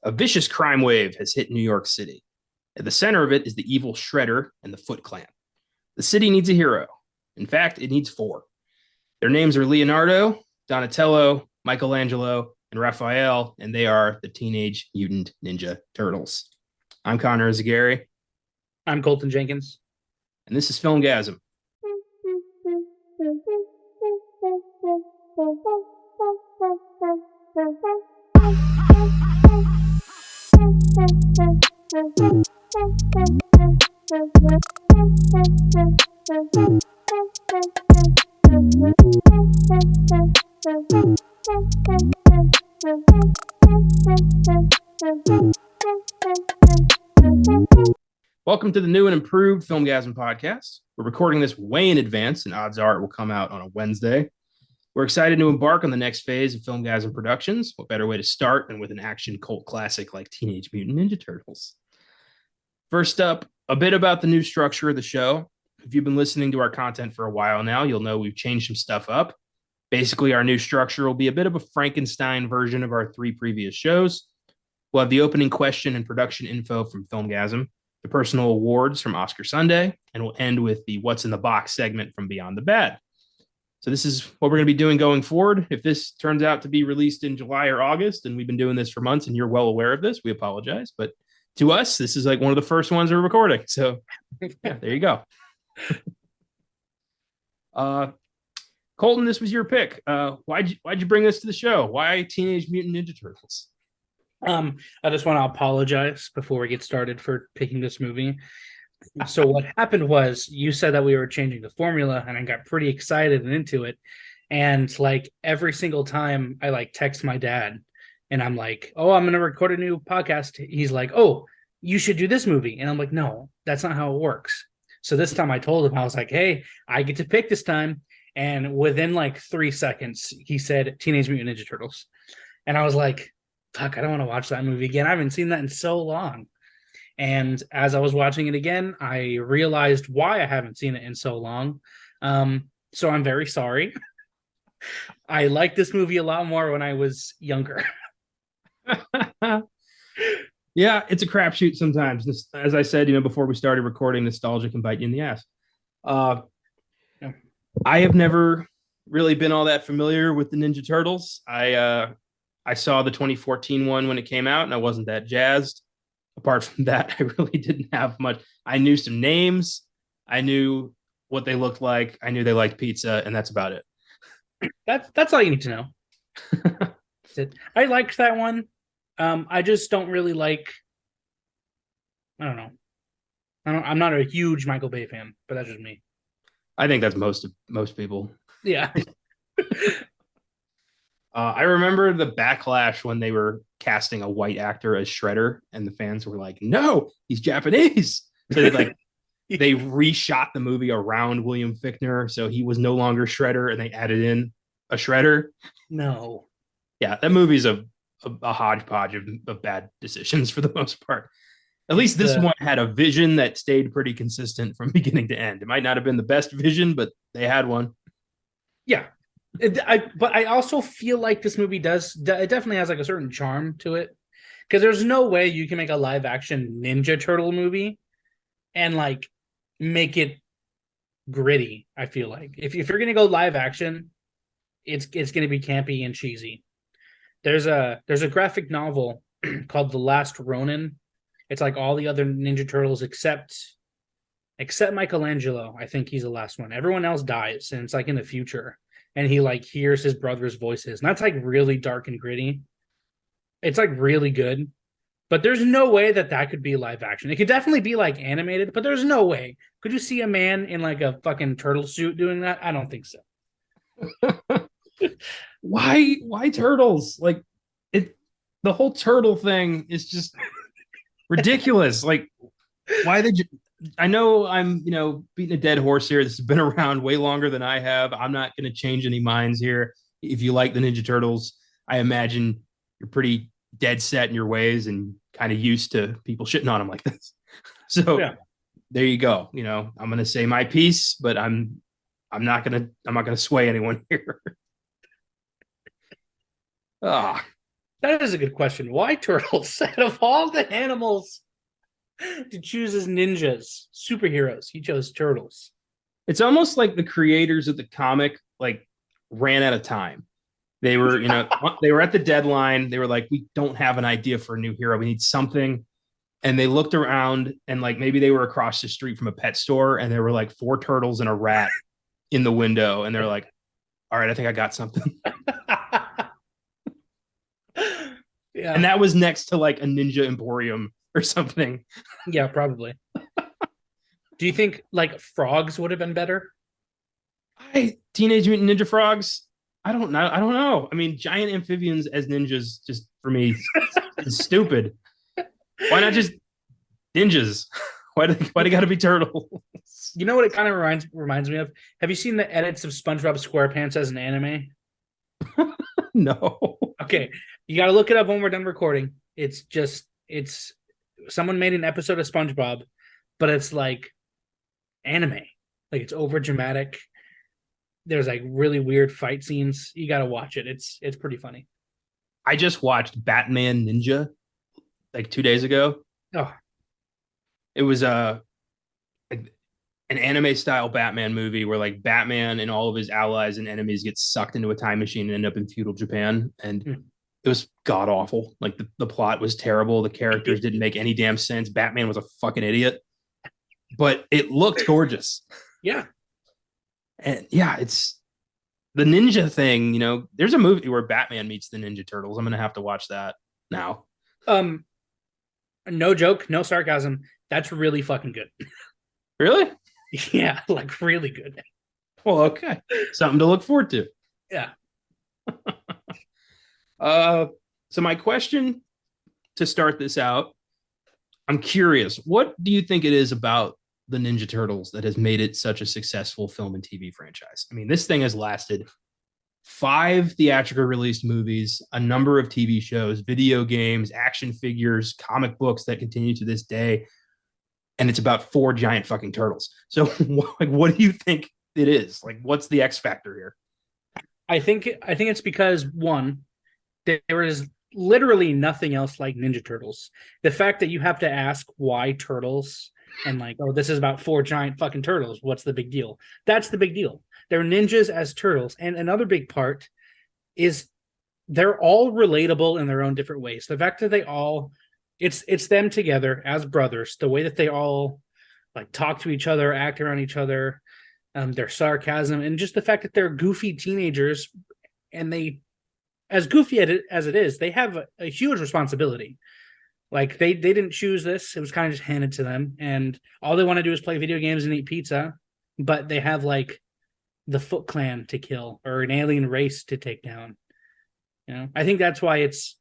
A vicious crime wave has hit New York City. At the center of it is the evil Shredder and the Foot Clan. The city needs a hero. In fact, it needs four. Their names are Leonardo, Donatello, Michelangelo, and Raphael, and they are the Teenage Mutant Ninja Turtles. I'm Connor Eyzaguirre, I'm Colton Jenkins. and this is Filmgazm. Welcome to the new and improved Filmgazm podcast. We're recording this way in advance, and odds are it will come out on a Wednesday. We're excited to embark on the next phase of Filmgazm Productions. What better way to start than with an action cult classic like Teenage Mutant Ninja Turtles? First up, a bit about the new structure of the show. If you've been listening to our content for a while now, you'll know we've changed some stuff up. Basically, our new structure will be a bit of a Frankenstein version of our three previous shows. We'll have the opening question and production info from Filmgazm, the personal awards from Oscar Sunday, and we'll end with the What's in the Box segment from Beyond the Bad. So this is what we're going to be doing going forward. If this turns out to be released in July or August, and we've been doing this for months and you're well aware of this, we apologize. But to us, this is like one of the first ones we're recording. So yeah, there you go. Colton, this was your pick. Why'd you bring this to the show? Why Teenage Mutant Ninja Turtles? I just want to apologize before we get started for picking this movie. So what happened was you said that we were changing the formula, and I got pretty excited and into it. And like every single time I like text my dad and I'm like, oh, I'm going to record a new podcast. He's like, oh, you should do this movie. And I'm like, no, that's not how it works. So this time I told him, I was like, hey, I get to pick this time. And within like 3 seconds, he said Teenage Mutant Ninja Turtles. And I was like, fuck, I don't want to watch that movie again. I haven't seen that in so long. And as I was watching it again, I realized why I haven't seen it in so long. So I'm very sorry. I liked this movie a lot more when I was younger. Yeah, it's a crapshoot sometimes. As I said, before we started recording, nostalgia can bite you in the ass. Yeah. I have never really been all that familiar with the Ninja Turtles. I saw the 2014 one when it came out, and I wasn't that jazzed. Apart from that, I really didn't have much. I knew some names. I knew what they looked like. I knew they liked pizza, and that's about it. That's all you need to know. I liked that one. I just don't really like. I don't know. I'm not a huge Michael Bay fan, but that's just me. I think that's most people. Yeah. I remember the backlash when they were casting a white actor as Shredder, and the fans were like, "No, he's Japanese." So they reshot the movie around William Fichtner, so he was no longer Shredder, and they added in a Shredder. No. Yeah, that movie's a hodgepodge of bad decisions for the most part. At least this one had a vision that stayed pretty consistent from beginning to end. It might not have been the best vision, but they had one. Yeah. But I also feel like this movie it definitely has like a certain charm to it, because there's no way you can make a live action Ninja Turtle movie and like make it gritty. I feel like if you're gonna go live action, it's gonna be campy and cheesy. There's a graphic novel called The Last Ronin. It's like all the other Ninja Turtles except Michelangelo. I think he's the last one. Everyone else dies, and it's like in the future. And he like hears his brother's voices. And that's like really dark and gritty. It's like really good. But there's no way that could be live action. It could definitely be like animated, but there's no way. Could you see a man in like a fucking turtle suit doing that? I don't think so. Why turtles? Like the whole turtle thing is just ridiculous. Like, why did you? I know I'm, beating a dead horse here. This has been around way longer than I have. I'm not going to change any minds here. If you like the Ninja Turtles, I imagine you're pretty dead set in your ways and kind of used to people shitting on them like this. So yeah. There you go. I'm going to say my piece, but I'm not going to sway anyone here. Ah. That is a good question. Why turtles? Out of all the animals to choose as ninjas, superheroes, he chose turtles. It's almost like the creators of the comic like ran out of time. They were, they were at the deadline. They were like, we don't have an idea for a new hero. We need something. And they looked around and like maybe they were across the street from a pet store and there were like 4 turtles and a rat in the window. And they're like, all right, I think I got something. Yeah. And that was next to like a Ninja Emporium or something. Yeah, probably. Do you think like frogs would have been better? Teenage Mutant Ninja Frogs. I don't know. I don't know. I mean, giant amphibians as ninjas just for me is stupid. Why not just ninjas? Why do got to be turtles? You know what it kind of reminds me of? Have you seen the edits of SpongeBob SquarePants as an anime? No. Okay, you got to look it up when we're done recording. It's someone made an episode of SpongeBob, but it's like anime. Like it's over dramatic. There's like really weird fight scenes. You got to watch it. It's pretty funny. I just watched Batman Ninja like 2 days ago. Oh, it was an anime style Batman movie where like Batman and all of his allies and enemies get sucked into a time machine and end up in feudal Japan. And it was god awful. Like the plot was terrible. The characters didn't make any damn sense. Batman was a fucking idiot, but it looked gorgeous. Yeah. And yeah, it's the ninja thing. There's a movie where Batman meets the Ninja Turtles. I'm going to have to watch that now. No joke, no sarcasm. That's really fucking good. Really? Yeah, like really good. Well, okay. Something to look forward to. Yeah. So my question to start this out, I'm curious, what do you think it is about the Ninja Turtles that has made it such a successful film and TV franchise? I mean, this thing has lasted 5 theatrically released movies, a number of TV shows, video games, action figures, comic books that continue to this day. And it's about 4 giant fucking turtles. So like, what do you think it is? Like, what's the X factor here? I think it's because one, there is literally nothing else like Ninja Turtles. The fact that you have to ask why turtles and like, oh, this is about 4 giant fucking turtles. What's the big deal? That's the big deal. They're ninjas as turtles. And another big part is they're all relatable in their own different ways. The fact that they all it's them together as brothers, the way that they all like talk to each other, act around each other, their sarcasm, and just the fact that they're goofy teenagers and they, as goofy as it is, they have a huge responsibility. Like they didn't choose this. It was kind of just handed to them. And all they want to do is play video games and eat pizza. But they have like the Foot Clan to kill or an alien race to take down. I think that's why it's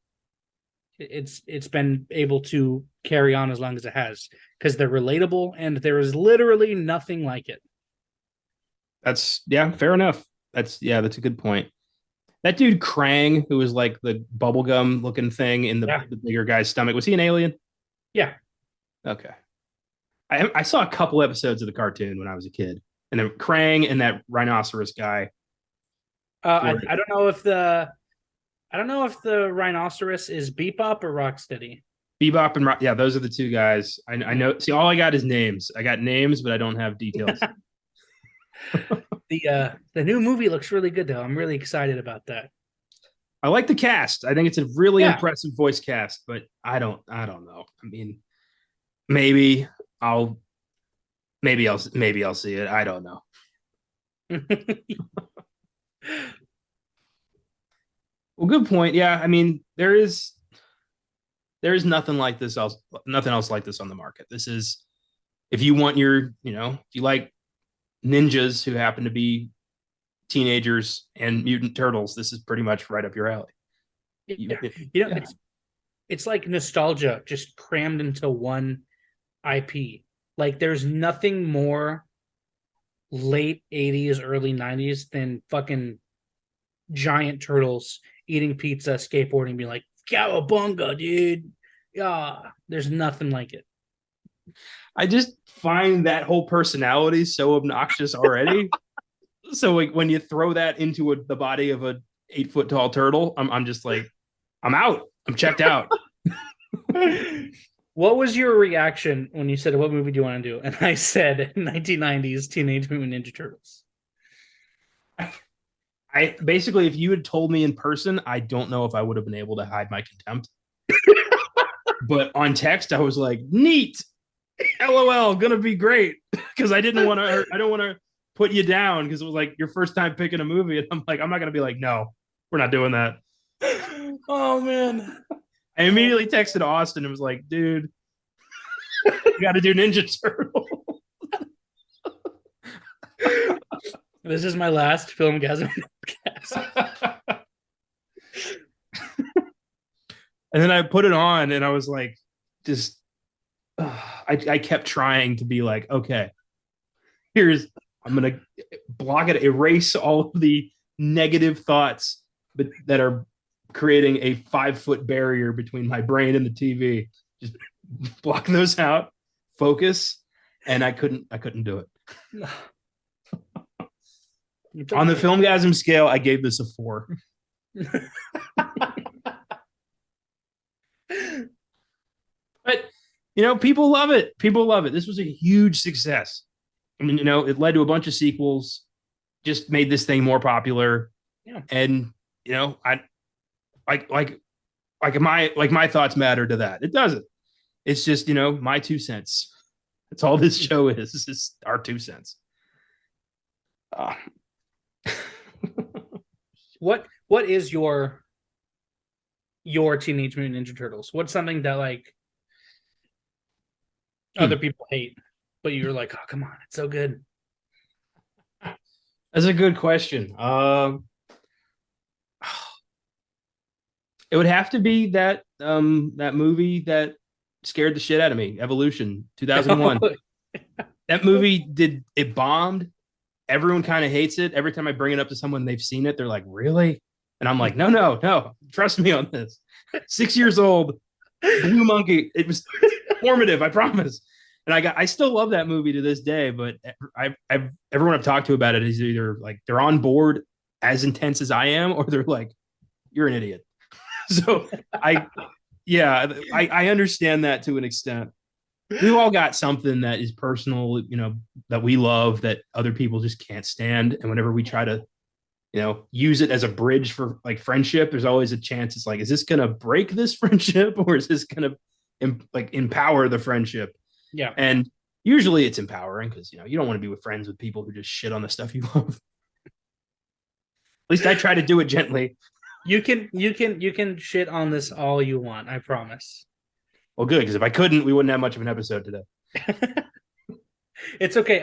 been able to carry on as long as it has, because they're relatable and there is literally nothing like it. That's fair enough. That's a good point. That dude Krang, who was like the bubblegum looking thing in the bigger guy's stomach, was he an alien? Yeah. Okay. I saw a couple episodes of the cartoon when I was a kid, and then Krang and that rhinoceros guy. I don't know if the rhinoceros is Bebop or Rocksteady. Bebop and those are the 2 guys. I know. See, all I got is names. I got names, but I don't have details. The new movie looks really good though. I'm really excited about that. I like the cast. I think it's a really impressive voice cast, but I don't know. I mean, maybe I'll see it. I don't know. Well, good point. Yeah, I mean, there is nothing like this else, nothing else like this on the market. This is, if you want if you like ninjas who happen to be teenagers and mutant turtles, this is pretty much right up your alley. It's like nostalgia just crammed into one IP. Like there's nothing more late 80s, early 90s than fucking giant turtles eating pizza, skateboarding, being like, "Cowabunga, dude!" Yeah, there's nothing like it. I just find that whole personality so obnoxious already. So like when you throw that into the body of a 8-foot tall turtle, I'm just like, I'm out. I'm checked out. What was your reaction when you said, "What movie do you want to do?" And I said, "1990s Teenage Mutant Ninja Turtles." I basically, if you had told me in person, I don't know if I would have been able to hide my contempt. But on text, I was like, "Neat, LOL, gonna be great." Because I didn't want to. I don't want to put you down because it was like your first time picking a movie, and I'm like, I'm not gonna be like, no, we're not doing that. Oh man! I immediately texted Austin and was like, dude, you got to do Ninja Turtle. This is my last Filmgazm podcast. And then I put it on and I was like, just, I kept trying to be like, okay, I'm going to block it, erase all of the negative thoughts that are creating a 5-foot barrier between my brain and the TV. Just block those out, focus. And I couldn't do it. On the Filmgazm scale, I gave this a 4. But people love it. People love it. This was a huge success. I mean, it led to a bunch of sequels, just made this thing more popular. Yeah. And I like my thoughts matter to that. It doesn't. It's just, my 2 cents. That's all this show is. This is our 2 cents. What is your Teenage Mutant Ninja Turtles? What's something that like other people hate, but you're like, oh come on, it's so good? That's a good question. It would have to be that movie that scared the shit out of me, Evolution, 2001. That movie it bombed. Everyone kind of hates it. Every time I bring it up to someone, they've seen it. They're like, really? And I'm like, no. Trust me on this. 6 years old, Blue Monkey. It was formative, I promise. And I still love that movie to this day. But everyone I've talked to about it is either like they're on board as intense as I am, or they're like, you're an idiot. So I understand that to an extent. We've all got something that is personal, that we love that other people just can't stand. And whenever we try to, use it as a bridge for like friendship, there's always a chance it's like, is this going to break this friendship or is this going to empower the friendship? Yeah. And usually it's empowering because, you don't want to be with friends with people who just shit on the stuff you love. At least I try to do it gently. You can shit on this all you want, I promise. Well, good, because if I couldn't, we wouldn't have much of an episode today. It's okay.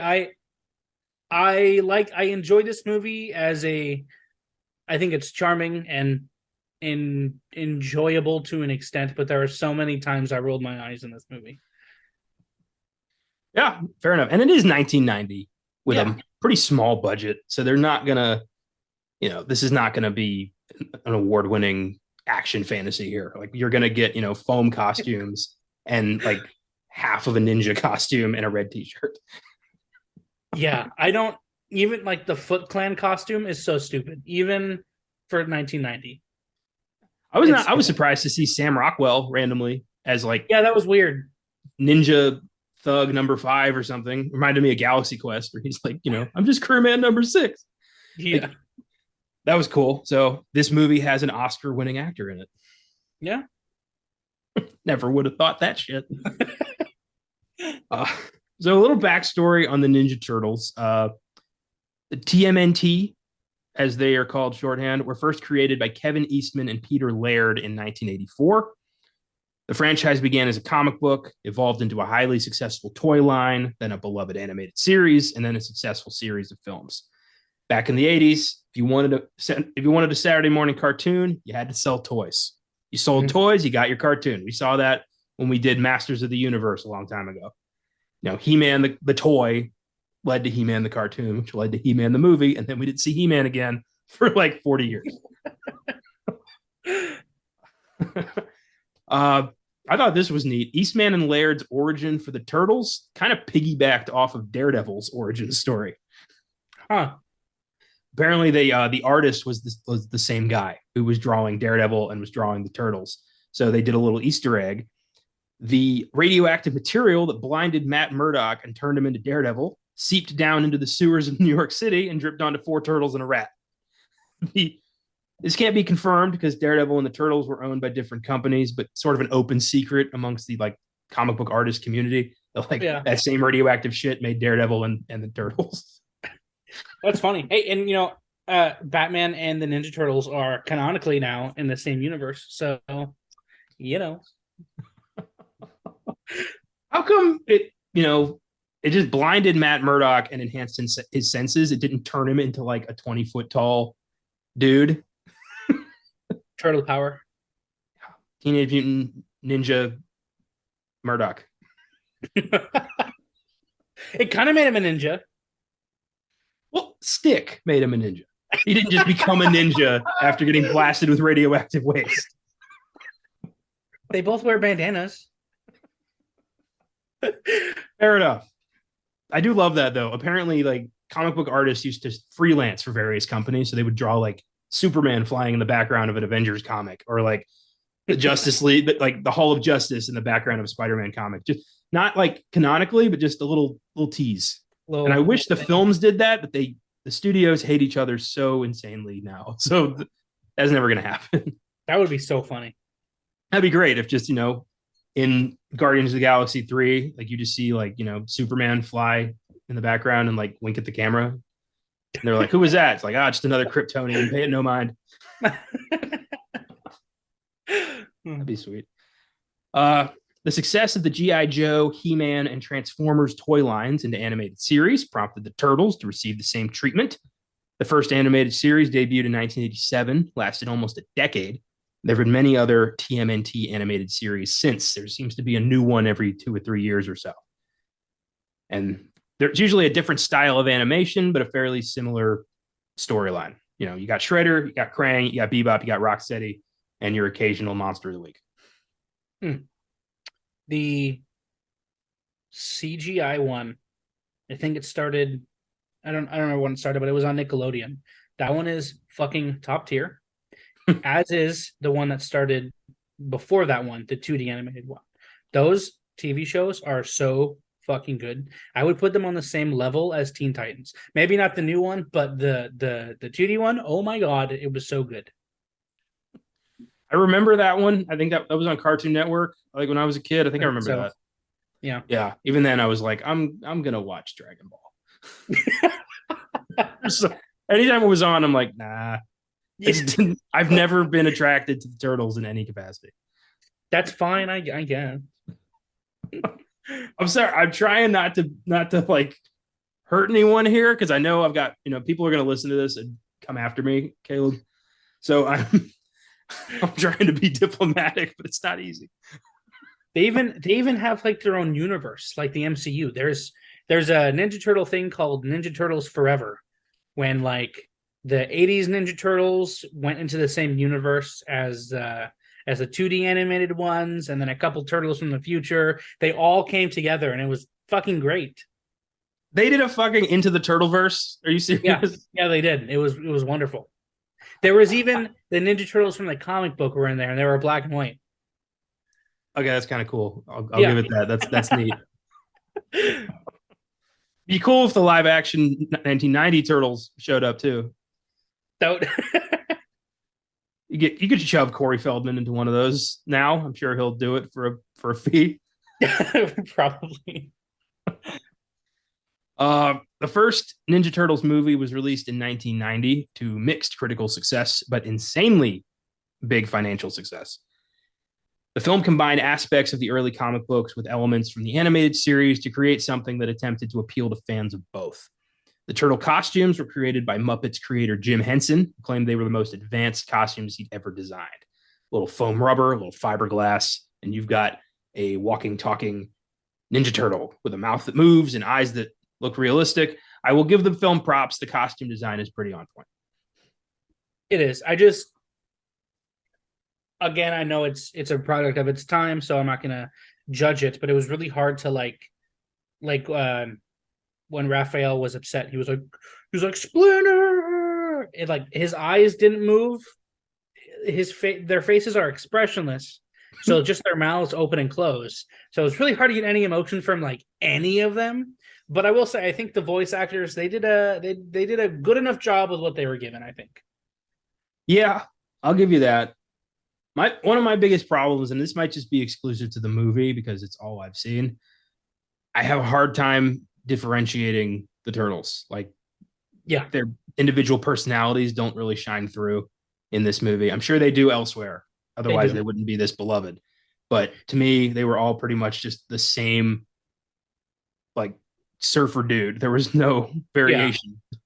I enjoy this movie I think it's charming and enjoyable to an extent, but there are so many times I rolled my eyes in this movie. Yeah, fair enough. And it is 1990 with a pretty small budget, so they're not gonna, this is not gonna be an award-winning action fantasy here. Like you're gonna get, foam costumes and like half of a ninja costume and a red t-shirt. Yeah, I don't even like the Foot Clan costume is so stupid, even for 1990. I was surprised to see Sam Rockwell randomly as like, yeah, that was weird. Ninja Thug number 5 or something. Reminded me of Galaxy Quest, where he's like, I'm just crewman number 6. Yeah. Like, that was cool. So this movie has an Oscar-winning actor in it. Yeah. Never would have thought that shit. So a little backstory on the Ninja Turtles. The TMNT, as they are called shorthand, were first created by Kevin Eastman and Peter Laird in 1984. The franchise began as a comic book, evolved into a highly successful toy line, then a beloved animated series, and then a successful series of films. Back in the 80s, if you wanted a Saturday morning cartoon, you had to sell toys. You sold toys, you got your cartoon. We saw that when we did Masters of the Universe a long time ago. He-Man, the toy, led to He-Man the cartoon, which led to He-Man the movie, and then we didn't see He-Man again for like 40 years. I thought this was neat. Eastman and Laird's origin for the Turtles kind of piggybacked off of Daredevil's origin story. Huh. Apparently, the artist was the same guy who was drawing Daredevil and was drawing the Turtles. So they did a little Easter egg. The radioactive material that blinded Matt Murdock and turned him into Daredevil seeped down into the sewers of New York City and dripped onto 4 turtles and a rat. This can't be confirmed because Daredevil and the Turtles were owned by different companies, but sort of an open secret amongst the like comic book artist community. Like that same radioactive shit made Daredevil and the Turtles. That's funny. Hey, and Batman and the Ninja Turtles are canonically now in the same universe. So, how come it just blinded Matt Murdock and enhanced his senses? It didn't turn him into like a 20-foot tall dude. Turtle power. Teenage Mutant Ninja Murdock. It kind of made him a ninja. Well, Stick made him a ninja. He didn't just become a ninja after getting blasted with radioactive waste. They both wear bandanas. Fair enough. I do love that, though. Apparently, like, comic book artists used to freelance for various companies, so they would draw, like, Superman flying in the background of an Avengers comic, or, like, the Justice League, like, the Hall of Justice in the background of a Spider-Man comic. Just not, like, canonically, but just a little tease. And I wish the films did that, but the studios hate each other so insanely now. So that's never going to happen. That would be so funny. That'd be great if just, in Guardians of the Galaxy 3, like you just see like, Superman fly in the background and like wink at the camera. And they're like, who was that? It's like, just another Kryptonian. Pay it no mind. That'd be sweet. The success of the G.I. Joe, He-Man, and Transformers toy lines into animated series prompted the Turtles to receive the same treatment. The first animated series debuted in 1987, lasted almost a decade. There have been many other TMNT animated series since. There seems to be a new one every 2 or 3 years or so. And there's usually a different style of animation, but a fairly similar storyline. You got Shredder, you got Krang, you got Bebop, you got Rocksteady, and your occasional monster of the week. The CGI one, I think it started, I don't know when it started, but it was on Nickelodeon. That one is fucking top tier. As is the one that started before that one, the 2D animated one. Those TV shows are so fucking good. I would put them on the same level as Teen Titans. Maybe not the new one, but the 2D one, oh my god, it was so good. I remember that one. I think that was on Cartoon Network. Like when I was a kid, I think I remember that. Yeah. Yeah. Even then I was like, I'm gonna watch Dragon Ball. So anytime it was on, I'm like, nah. I've never been attracted to the Turtles in any capacity. That's fine, I guess. I'm sorry. I'm trying not to like hurt anyone here because I know I've got people are gonna listen to this and come after me, Caleb. So I'm trying to be diplomatic, but it's not easy. They even have like their own universe, like the MCU. There's a Ninja Turtle thing called Ninja Turtles Forever, when like the 80s Ninja Turtles went into the same universe as the 2D animated ones, and then a couple Turtles from the future. They all came together, and it was fucking great. They did a fucking Into the Turtleverse. Are you serious? Yeah, they did. It was wonderful. There was even the Ninja Turtles from the comic book were in there, and they were black and white. Okay, that's kind of cool. I'll give it that. That's neat. Be cool if the live action 1990 Turtles showed up too. You could shove Corey Feldman into one of those now. I'm sure he'll do it for a fee. Probably. The first Ninja Turtles movie was released in 1990 to mixed critical success, but insanely big financial success. The film combined aspects of the early comic books with elements from the animated series to create something that attempted to appeal to fans of both. The turtle costumes were created by Muppets creator Jim Henson, who claimed they were the most advanced costumes he'd ever designed. A little foam rubber, a little fiberglass, and you've got a walking, talking Ninja Turtle with a mouth that moves and eyes that look realistic. I will give the film props. The costume design is pretty on point. It is. Again, I know it's a product of its time, so I'm not gonna judge it, but it was really hard to like when Raphael was upset, he was like Splinter. It like his eyes didn't move. Their faces are expressionless, So just their mouths open and close. So it's really hard to get any emotion from like any of them. But I will say, I think the voice actors they did a good enough job with what they were given. I think. Yeah, I'll give you that. One of my biggest problems, and this might just be exclusive to the movie because it's all I've seen. I have a hard time differentiating the turtles. Like, Yeah, their individual personalities don't really shine through in this movie. I'm sure they do elsewhere. Otherwise, they wouldn't be this beloved. But to me, they were all pretty much just the same, like, surfer dude. There was no variation. Yeah.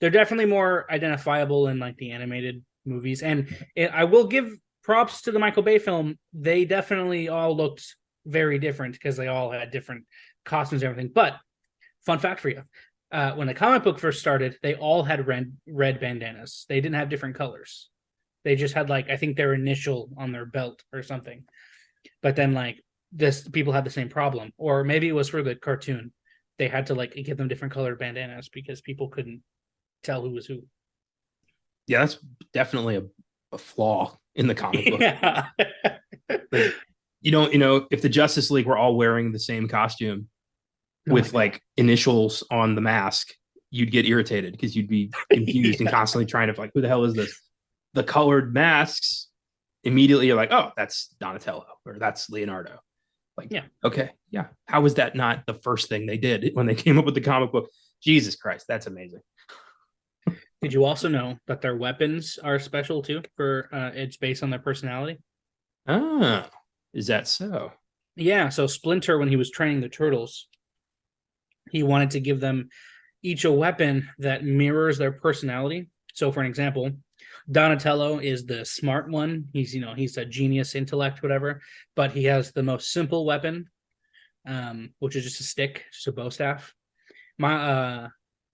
They're definitely more identifiable in like the animated movies. And I will give props to the Michael Bay film. They definitely all looked very different because they all had different costumes and everything. But fun fact for you. When the comic book first started, they all had red bandanas. They didn't have different colors. They just had like I think their initial on their belt or something. But then like this people had the same problem. Or maybe it was for the cartoon. They had to like give them different colored bandanas because people couldn't tell who was who. Yeah, that's definitely a flaw in the comic book. Yeah. Like, if the Justice League were all wearing the same costume with like initials on the mask, you'd get irritated because you'd be confused and constantly trying to like, who the hell is this? The colored masks, immediately you're like, oh, that's Donatello or that's Leonardo. Like, yeah, okay, yeah. How was that not the first thing they did when they came up with the comic book? Jesus Christ, that's amazing. Did you also know that their weapons are special too? For it's based on their personality. Oh, is that so? Yeah. So Splinter, when he was training the turtles, he wanted to give them each a weapon that mirrors their personality. So, for an example, Donatello is the smart one. He's a genius intellect, whatever. But he has the most simple weapon, which is just a stick, just a bow staff.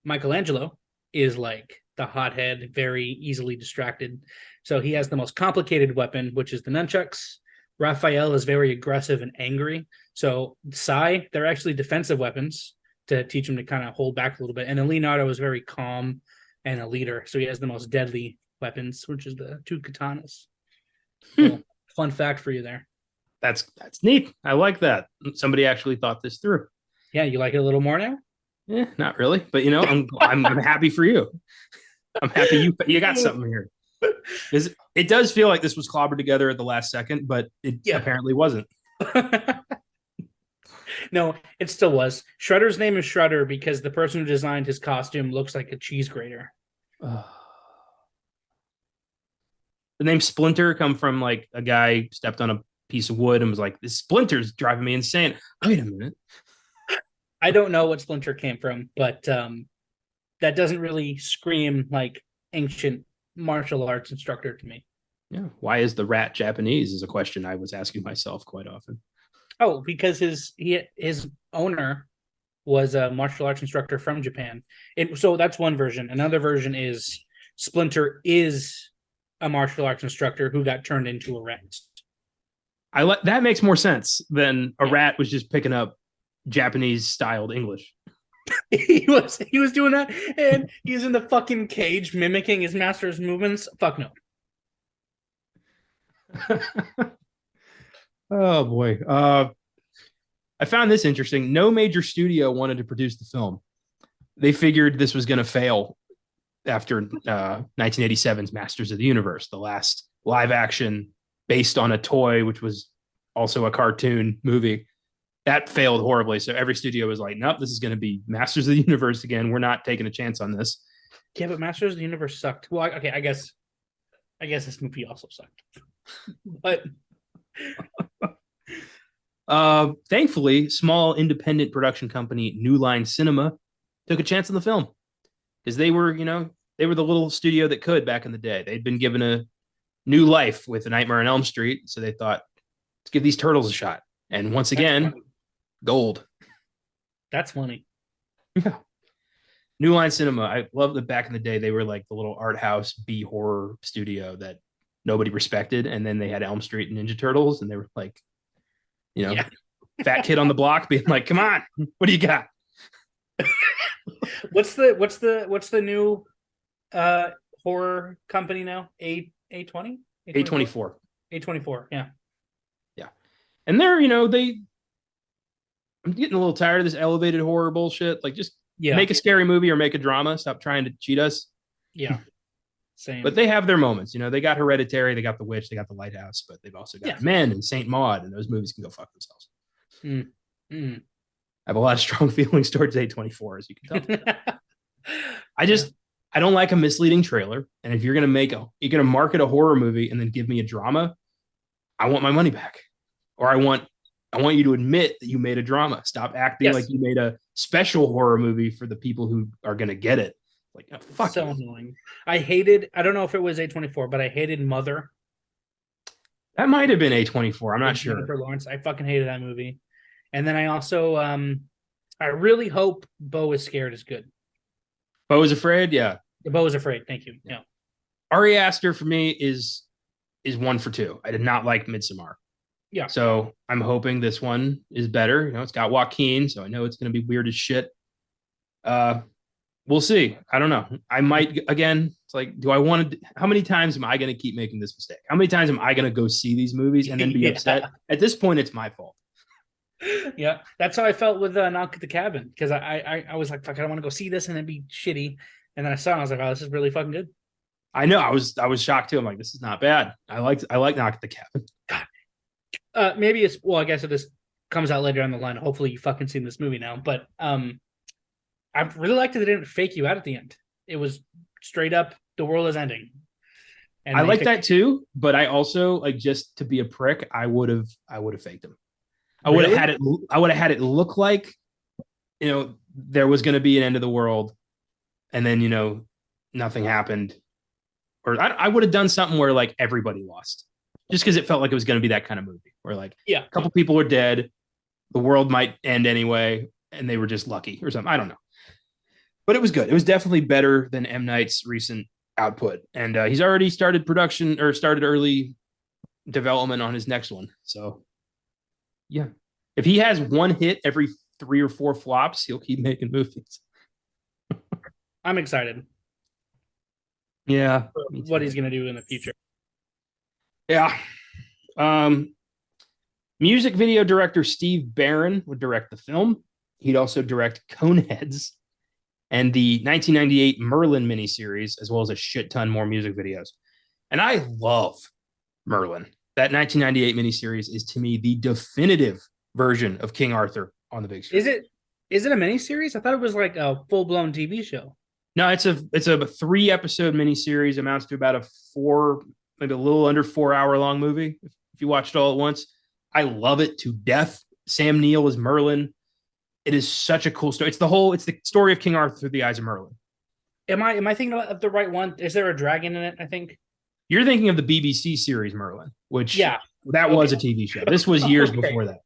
Michelangelo is like the hothead, very easily distracted. So he has the most complicated weapon, which is the nunchucks. Raphael is very aggressive and angry. So they're actually defensive weapons to teach him to kind of hold back a little bit. And then Leonardo is very calm and a leader. So he has the most deadly weapons, which is the two katanas. So, fun fact for you there. That's neat. I like that. Somebody actually thought this through. Yeah, you like it a little more now? Yeah, not really, but I'm happy for you. I'm happy you got something here. It does feel like this was clobbered together at the last second, but it apparently wasn't. No, it still was. Shredder's name is Shredder because the person who designed his costume looks like a cheese grater. The name Splinter come from like a guy stepped on a piece of wood and was like, "This splinter's driving me insane." Wait a minute. I don't know what Splinter came from, but that doesn't really scream like ancient martial arts instructor to me. Yeah. Why is the rat Japanese? Is a question I was asking myself quite often. Oh, because his owner was a martial arts instructor from Japan. So that's one version. Another version is Splinter is a martial arts instructor who got turned into a rat. That makes more sense than a rat was just picking up Japanese styled English. he was doing that, and he's in the fucking cage mimicking his master's movements. Fuck no. Oh boy. I found this interesting. No major studio wanted to produce the film. They figured this was going to fail after 1987's Masters of the Universe, the last live action based on a toy, which was also a cartoon movie. That failed horribly. So every studio was like, nope, this is going to be Masters of the Universe again. We're not taking a chance on this. Yeah, but Masters of the Universe sucked. Well, okay, I guess this movie also sucked. But thankfully, small independent production company New Line Cinema took a chance on the film because they were the little studio that could back in the day. They'd been given a new life with A Nightmare on Elm Street, so they thought, let's give these turtles a shot. And once again, gold. That's funny. Yeah. New Line Cinema. I love that back in the day they were like the little art house B horror studio that nobody respected, and then they had Elm Street and Ninja Turtles, and they were like, fat kid on the block being like, "Come on, what do you got?" What's the new horror company now? A24. A24. A24. Yeah. And they're, I'm getting a little tired of this elevated horror bullshit. Like, just Yeah, make a scary movie or make a drama. Stop trying to cheat us. yeah, same. But they have their moments. They got Hereditary, they got The Witch, they got The Lighthouse, but they've also Yeah. got Men and Saint Maud, and those movies can go fuck themselves. Mm. Mm. I have a lot of strong feelings towards A24, as you can tell. Yeah. I don't like a misleading trailer. And if you're gonna market a horror movie and then give me a drama, I want my money back. Or I want you to admit that you made a drama. Stop acting Yes. like you made a special horror movie for the people who are gonna get it. Like, oh, fuck So you. annoying. I don't know if it was A24, but I hated Mother. That might have been A24. I'm not sure. Jennifer Lawrence. I fucking hated that movie. And then I also I really hope Beau is Scared is good. Beau is Afraid, yeah. Beau is Afraid. Thank you. Yeah. Ari Aster for me is 1 for 2. I did not like Midsommar. Yeah. So I'm hoping this one is better. It's got Joaquin, so I know it's going to be weird as shit. We'll see. I don't know. I might, again, it's like, do I want to, how many times am I going to keep making this mistake? How many times am I going to go see these movies and then be upset? At this point, it's my fault. Yeah, that's how I felt with Knock at the Cabin, because I was like, fuck, I don't want to go see this and then be shitty. And then I saw it and I was like, oh, this is really fucking good. I know. I was shocked too. I'm like, this is not bad. I like Knock at the Cabin. God. Maybe it's, well, I guess if this comes out later on the line, hopefully you fucking seen this movie now. But I really liked that they didn't fake you out at the end. It was straight up, the world is ending. And I like that too, but I also, like, just to be a prick, I would have faked him. I would have had it look like, there was going to be an end of the world, and then, nothing happened. Or I would have done something where, like, everybody lost, just because it felt like it was going to be that kind of movie where, like, a couple people were dead, the world might end anyway, and they were just lucky or something. I don't know. But it was good. It was definitely better than M. Night's recent output. And he's already started early development on his next one. So, yeah. If he has one hit every 3 or 4 flops, he'll keep making movies. I'm excited. Yeah. What he's going to do in the future. Yeah. Music video director Steve Barron would direct the film. He'd also direct Coneheads and the 1998 Merlin miniseries, as well as a shit ton more music videos. And I love Merlin. That 1998 miniseries is, to me, the definitive version of King Arthur on the big screen. Is it a miniseries? I thought it was like a full-blown TV show. No, it's a 3-episode miniseries. Amounts to about maybe a little under 4-hour long movie. If you watch it all at once, I love it to death. Sam Neill is Merlin. It is such a cool story. It's the story of King Arthur through the eyes of Merlin. Am I thinking of the right one? Is there a dragon in it? I think you're thinking of the BBC series Merlin, which that was a TV show. This was years before that.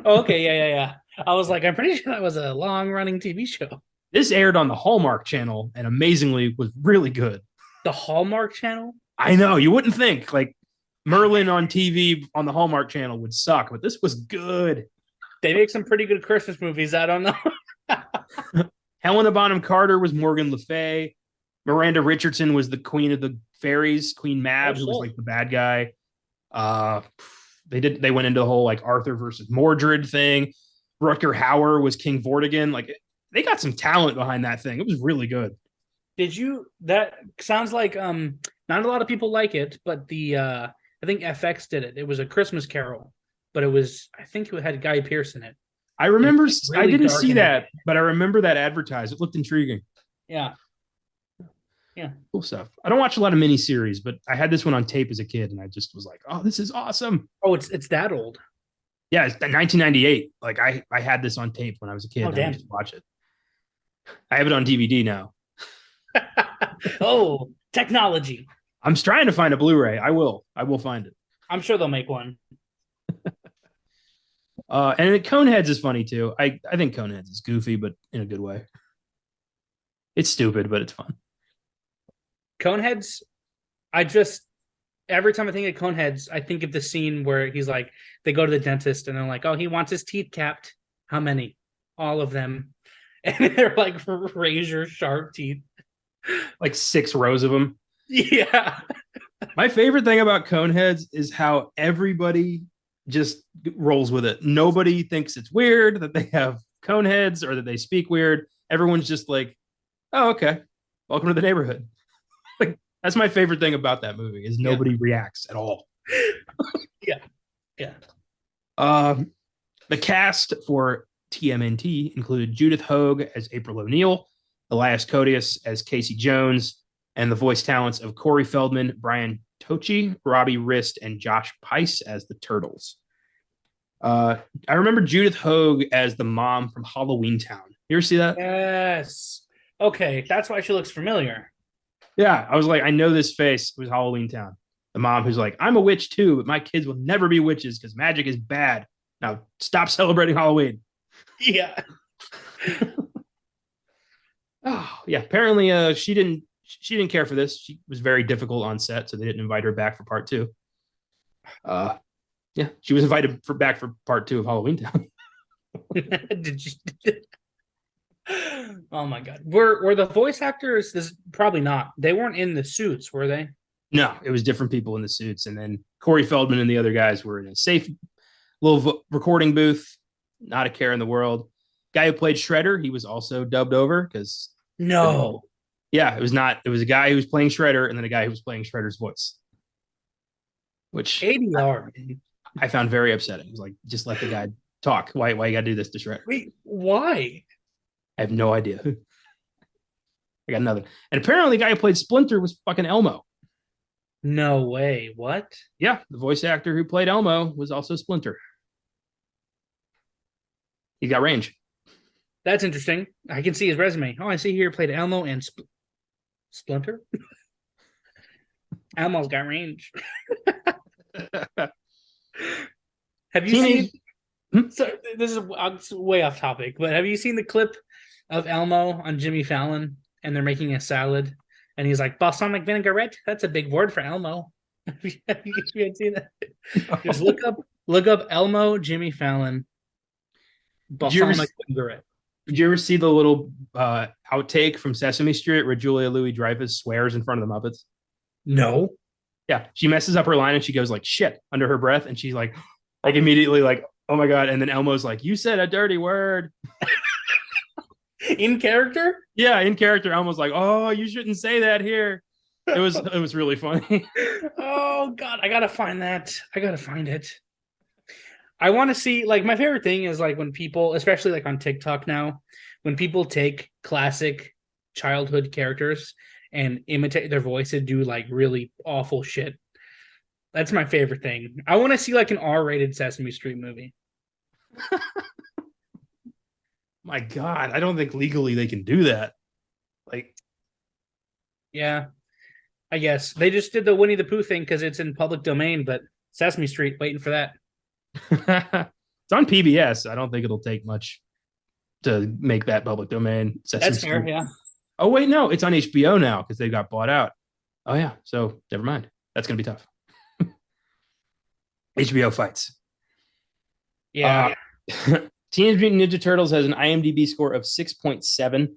Okay, yeah. I was like, I'm pretty sure that was a long-running TV show. This aired on the Hallmark Channel and amazingly was really good. The Hallmark Channel? I know. You wouldn't think, like, Merlin on TV on the Hallmark Channel would suck, but this was good. They make some pretty good Christmas movies. I don't know. Helena Bonham Carter was Morgan Le Fay. Miranda Richardson was the Queen of the Fairies, Queen Mab, who was like the bad guy. They went into the whole, like, Arthur versus Mordred thing. Rutger Hauer was King Vortigern. Like, they got some talent behind that thing. It was really good. That sounds like not a lot of people like it, but I think FX did it. It was A Christmas Carol, but I think it had Guy Pearce in it. I remember, really I didn't see that, but I remember that advertised. It looked intriguing. Yeah. Cool stuff. I don't watch a lot of miniseries, but I had this one on tape as a kid, and I just was like, oh, this is awesome. Oh, it's that old. Yeah, it's 1998. Like, I had this on tape when I was a kid. Oh, damn. I used to watch it. I have it on DVD now. Oh, technology. I'm trying to find a Blu-ray. I will find it. I'm sure they'll make one. And Coneheads is funny too. I think Coneheads is goofy, but in a good way. It's stupid, but it's fun. Coneheads, every time I think of Coneheads, I think of the scene where he's like, they go to the dentist and they're like, oh, he wants his teeth capped. How many? All of them. And they're like razor sharp teeth. Like 6 rows of them. Yeah. My favorite thing about Coneheads is how everybody just rolls with it. Nobody thinks it's weird that they have cone heads or that they speak weird. Everyone's just like, oh, okay. Welcome to the neighborhood. Like, that's my favorite thing about that movie is Yeah. nobody reacts at all. Yeah. Yeah. The cast for TMNT included Judith Hogue as April O'Neil, Elias Codius as Casey Jones, and the voice talents of Corey Feldman, Brian Tochi, Robbie Rist, and Josh Peiss as the Turtles. I remember Judith Hogue as the mom from Halloween Town. You ever see that? Yes. Okay, that's why she looks familiar. Yeah, I was like, I know this face. It was Halloween Town. The mom who's like, I'm a witch too, but my kids will never be witches because magic is bad. Now stop celebrating Halloween. Yeah. Oh yeah. Apparently, she didn't care for this. She was very difficult on set, so they didn't invite her back for part two. Yeah, she was invited back for part two of Halloween Town. Did you? Oh my god. Were the voice actors this probably not. They weren't in the suits, were they? No, it was different people in the suits, and then Corey Feldman and the other guys were in a safe little recording booth, not a care in the world. Guy who played Shredder, he was also dubbed over because No. yeah, it was not. It was a guy who was playing Shredder, and then a guy who was playing Shredder's voice, which ADR. I found very upsetting. It was like, just let the guy talk. Why you got to do this to Shredder? Wait, why? I have no idea. I got nothing. And apparently, the guy who played Splinter was fucking Elmo. No way. What? Yeah, the voice actor who played Elmo was also Splinter. He got range. That's interesting. I can see his resume. Oh, I see here played Elmo and Splinter. Elmo's got range. Have you seen? So this is way off topic, but have you seen the clip of Elmo on Jimmy Fallon and they're making a salad and he's like balsamic vinaigrette? That's a big word for Elmo. Have you seen that? Just look up Elmo Jimmy Fallon balsamic vinaigrette. Did you ever see the little outtake from Sesame Street where Julia Louis-Dreyfus swears in front of the Muppets? No. Yeah, she messes up her line and she goes like shit under her breath, and she's like immediately like, oh my god. And then Elmo's like, you said a dirty word. In character? Yeah, in character. Elmo's like, oh, you shouldn't say that here. It was really funny. Oh god, I gotta find that. I gotta find it. I want to see, like, my favorite thing is like when people, especially like on TikTok now, when people take classic childhood characters and imitate their voice and do like really awful shit. That's my favorite thing. I want to see like an R-rated Sesame Street movie. My god, I don't think legally they can do that. Like, yeah, I guess they just did the Winnie the Pooh thing because it's in public domain, but Sesame Street waiting for that. it's on PBS. I don't think it'll take much to make that public domain. Sesame That's fair, Street. yeah. Oh wait, no, it's on HBO now because they got bought out. Oh yeah, so never mind. That's gonna be tough. HBO fights. Yeah. Teenage Mutant Ninja Turtles has an IMDb score of 6.7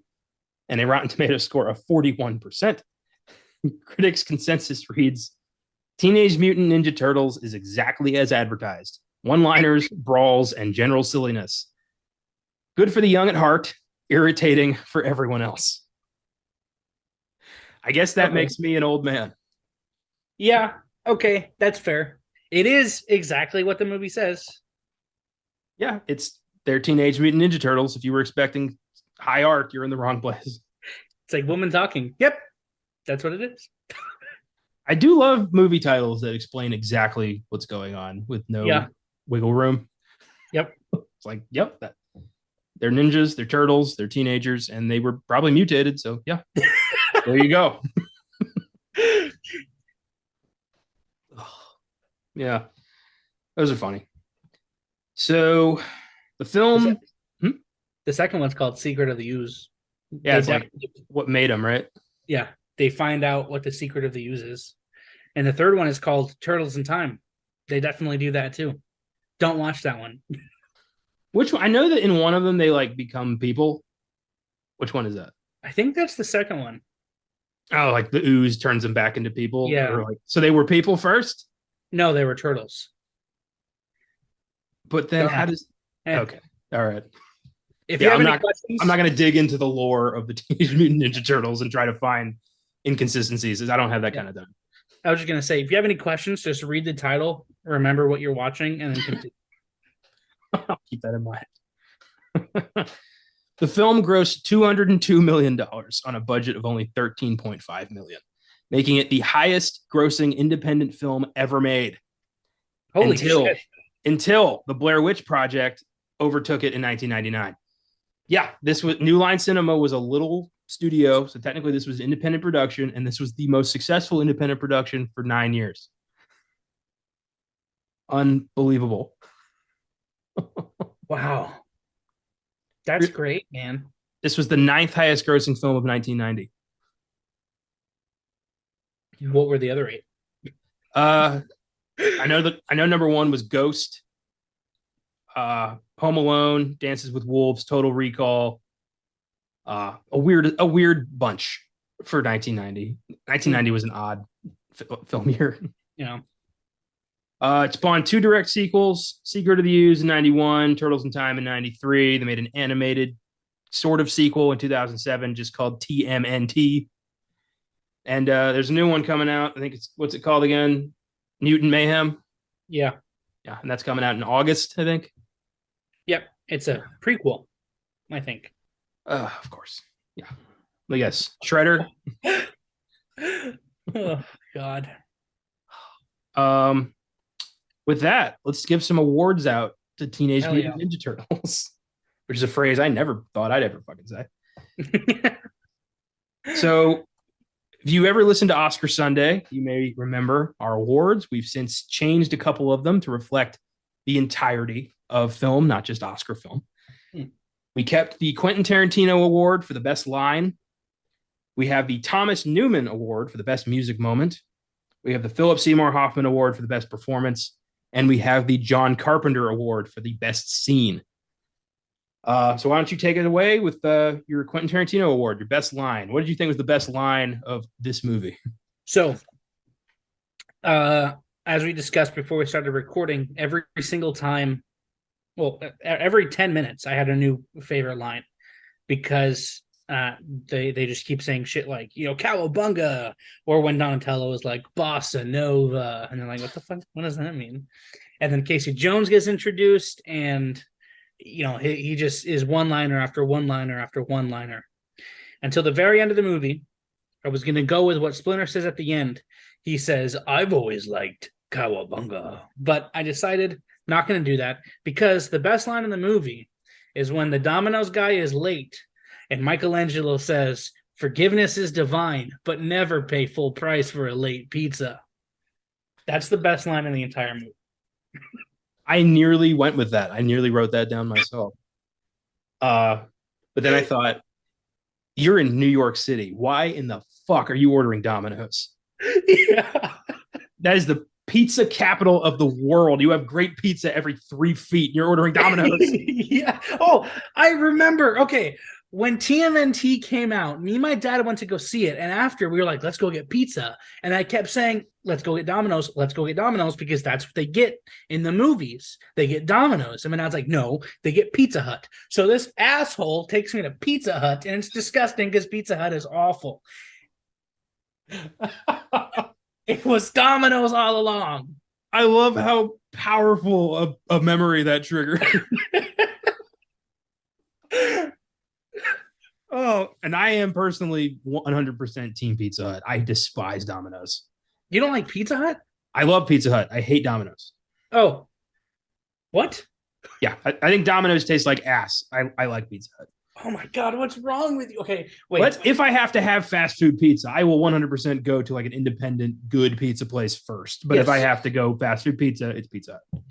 and a Rotten Tomatoes score of 41%. Critics' consensus reads, Teenage Mutant Ninja Turtles is exactly as advertised. One-liners, brawls, and general silliness. Good for the young at heart, irritating for everyone else. I guess that makes me an old man. Yeah, okay, that's fair. It is exactly what the movie says. Yeah, they're Teenage Mutant Ninja Turtles. If you were expecting high art, you're in the wrong place. It's like woman talking. Yep, that's what it is. I do love movie titles that explain exactly what's going on with no wiggle room. Yep. It's like, yep, they're ninjas, they're turtles, they're teenagers, and they were probably mutated. So yeah, there you go. Yeah, those are funny. So the film, the second one's called Secret of the Ooze. Yeah, it's like what made them, right? Yeah, they find out what the secret of the ooze is. And the third one is called Turtles in Time. They definitely do that too. Don't watch that one. Which one? I know that in one of them they like become people. Which one is that? I think that's the second one. Oh, like the ooze turns them back into people? Yeah. Or like, so they were people first? No, they were turtles. But then Don't how know. does? Eh. Okay, all right. If Yeah, you have I'm any not. questions, I'm not going to dig into the lore of the Teenage Mutant Ninja Turtles and try to find inconsistencies. I don't have that kind of time. I was just gonna say, if you have any questions, just read the title, remember what you're watching, and then continue. I'll keep that in mind. The film grossed $202 million on a budget of only $13.5 million, making it the highest grossing independent film ever made Holy until shit! until the Blair Witch Project overtook it in 1999. Yeah, this was New Line Cinema was a little studio, so technically this was independent production, and this was the most successful independent production for 9 years. Unbelievable. Wow, that's great, man. This was the ninth highest grossing film of 1990. What were the other 8? I know number one was Ghost, Home Alone, Dances with Wolves, Total Recall. A weird bunch for 1990. 1990 was an odd film year. Yeah. It spawned 2 direct sequels: Secret of the Ooze in 91, Turtles in Time in 93. They made an animated sort of sequel in 2007 just called TMNT. And there's a new one coming out. I think what's it called again? Mutant Mayhem. Yeah. Yeah, and that's coming out in August, I think. Yep. It's a prequel, I think. Of course. Yeah. But yes, Shredder. Oh God. With that, let's give some awards out to Teenage Hell Mutant Ninja Turtles, which is a phrase I never thought I'd ever fucking say. So, if you ever listened to Oscar Sunday, you may remember our awards. We've since changed a couple of them to reflect the entirety of film, not just Oscar film. We kept the Quentin Tarantino Award for the best line. We have the Thomas Newman Award for the best music moment. We have the Philip Seymour Hoffman Award for the best performance. And we have the John Carpenter Award for the best scene. So why don't you take it away with your Quentin Tarantino Award, your best line? What did you think was the best line of this movie? So, as we discussed before we started recording, every single time, well, every 10 minutes, I had a new favorite line because they just keep saying shit like, cowabunga, or when Donatello was like bossa nova, and they're like, what the fuck, what does that mean? And then Casey Jones gets introduced, and he just is one liner after one liner after one liner until the very end of the movie. I was gonna go with what Splinter says at the end. He says, I've always liked cowabunga, but I decided not gonna do that because the best line in the movie is when the Domino's guy is late and Michelangelo says, forgiveness is divine, but never pay full price for a late pizza. That's the best line in the entire movie. I nearly went with that. I nearly wrote that down myself. But then I thought, you're in New York City. Why in the fuck are you ordering Domino's? Yeah. That is the pizza capital of the world. You have great pizza every 3 feet. And you're ordering Domino's. Yeah. Oh, I remember. Okay. When TMNT came out, me and my dad went to go see it. And after we were like, let's go get pizza. And I kept saying, let's go get Domino's. Let's go get Domino's because that's what they get in the movies. They get Domino's. And my dad's like, no, they get Pizza Hut. So this asshole takes me to Pizza Hut and it's disgusting because Pizza Hut is awful. It was Domino's all along. I love how powerful a memory that triggered. Oh, and I am personally 100% Team Pizza Hut. I despise Domino's. You don't like Pizza Hut? I love Pizza Hut. I hate Domino's. Oh, what? Yeah, I think Domino's tastes like ass. I like Pizza Hut. Oh my God, what's wrong with you? Okay, wait. But if I have to have fast food pizza, I will 100% go to like an independent, good pizza place first. But if I have to go fast food pizza, it's Pizza Hut.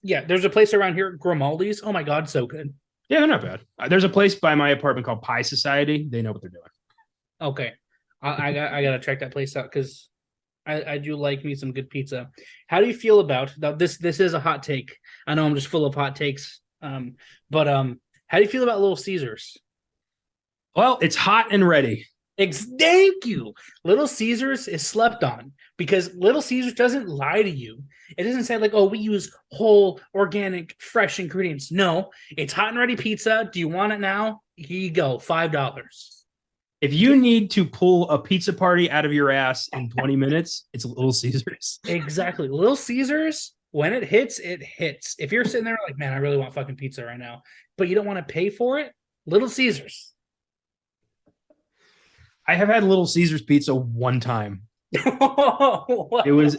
Yeah, there's a place around here, Grimaldi's. Oh my God, so good. Yeah, they're not bad. There's a place by my apartment called Pie Society. They know what they're doing. Okay, I gotta check that place out because I do like me some good pizza. How do you feel about this? This is a hot take. I know I'm just full of hot takes. But how do you feel about Little Caesars? Well, it's hot and ready. Thank you. Little Caesars is slept on because Little Caesars doesn't lie to you. It doesn't say like, oh, we use whole, organic, fresh ingredients. No, it's hot and ready pizza. Do you want it now? Here you go, $5. If you need to pull a pizza party out of your ass in 20 minutes, it's Little Caesars. Exactly. Little Caesars, when it hits, it hits. If you're sitting there like, man, I really want fucking pizza right now, but you don't want to pay for it, Little Caesars. I have had Little Caesars pizza one time. It was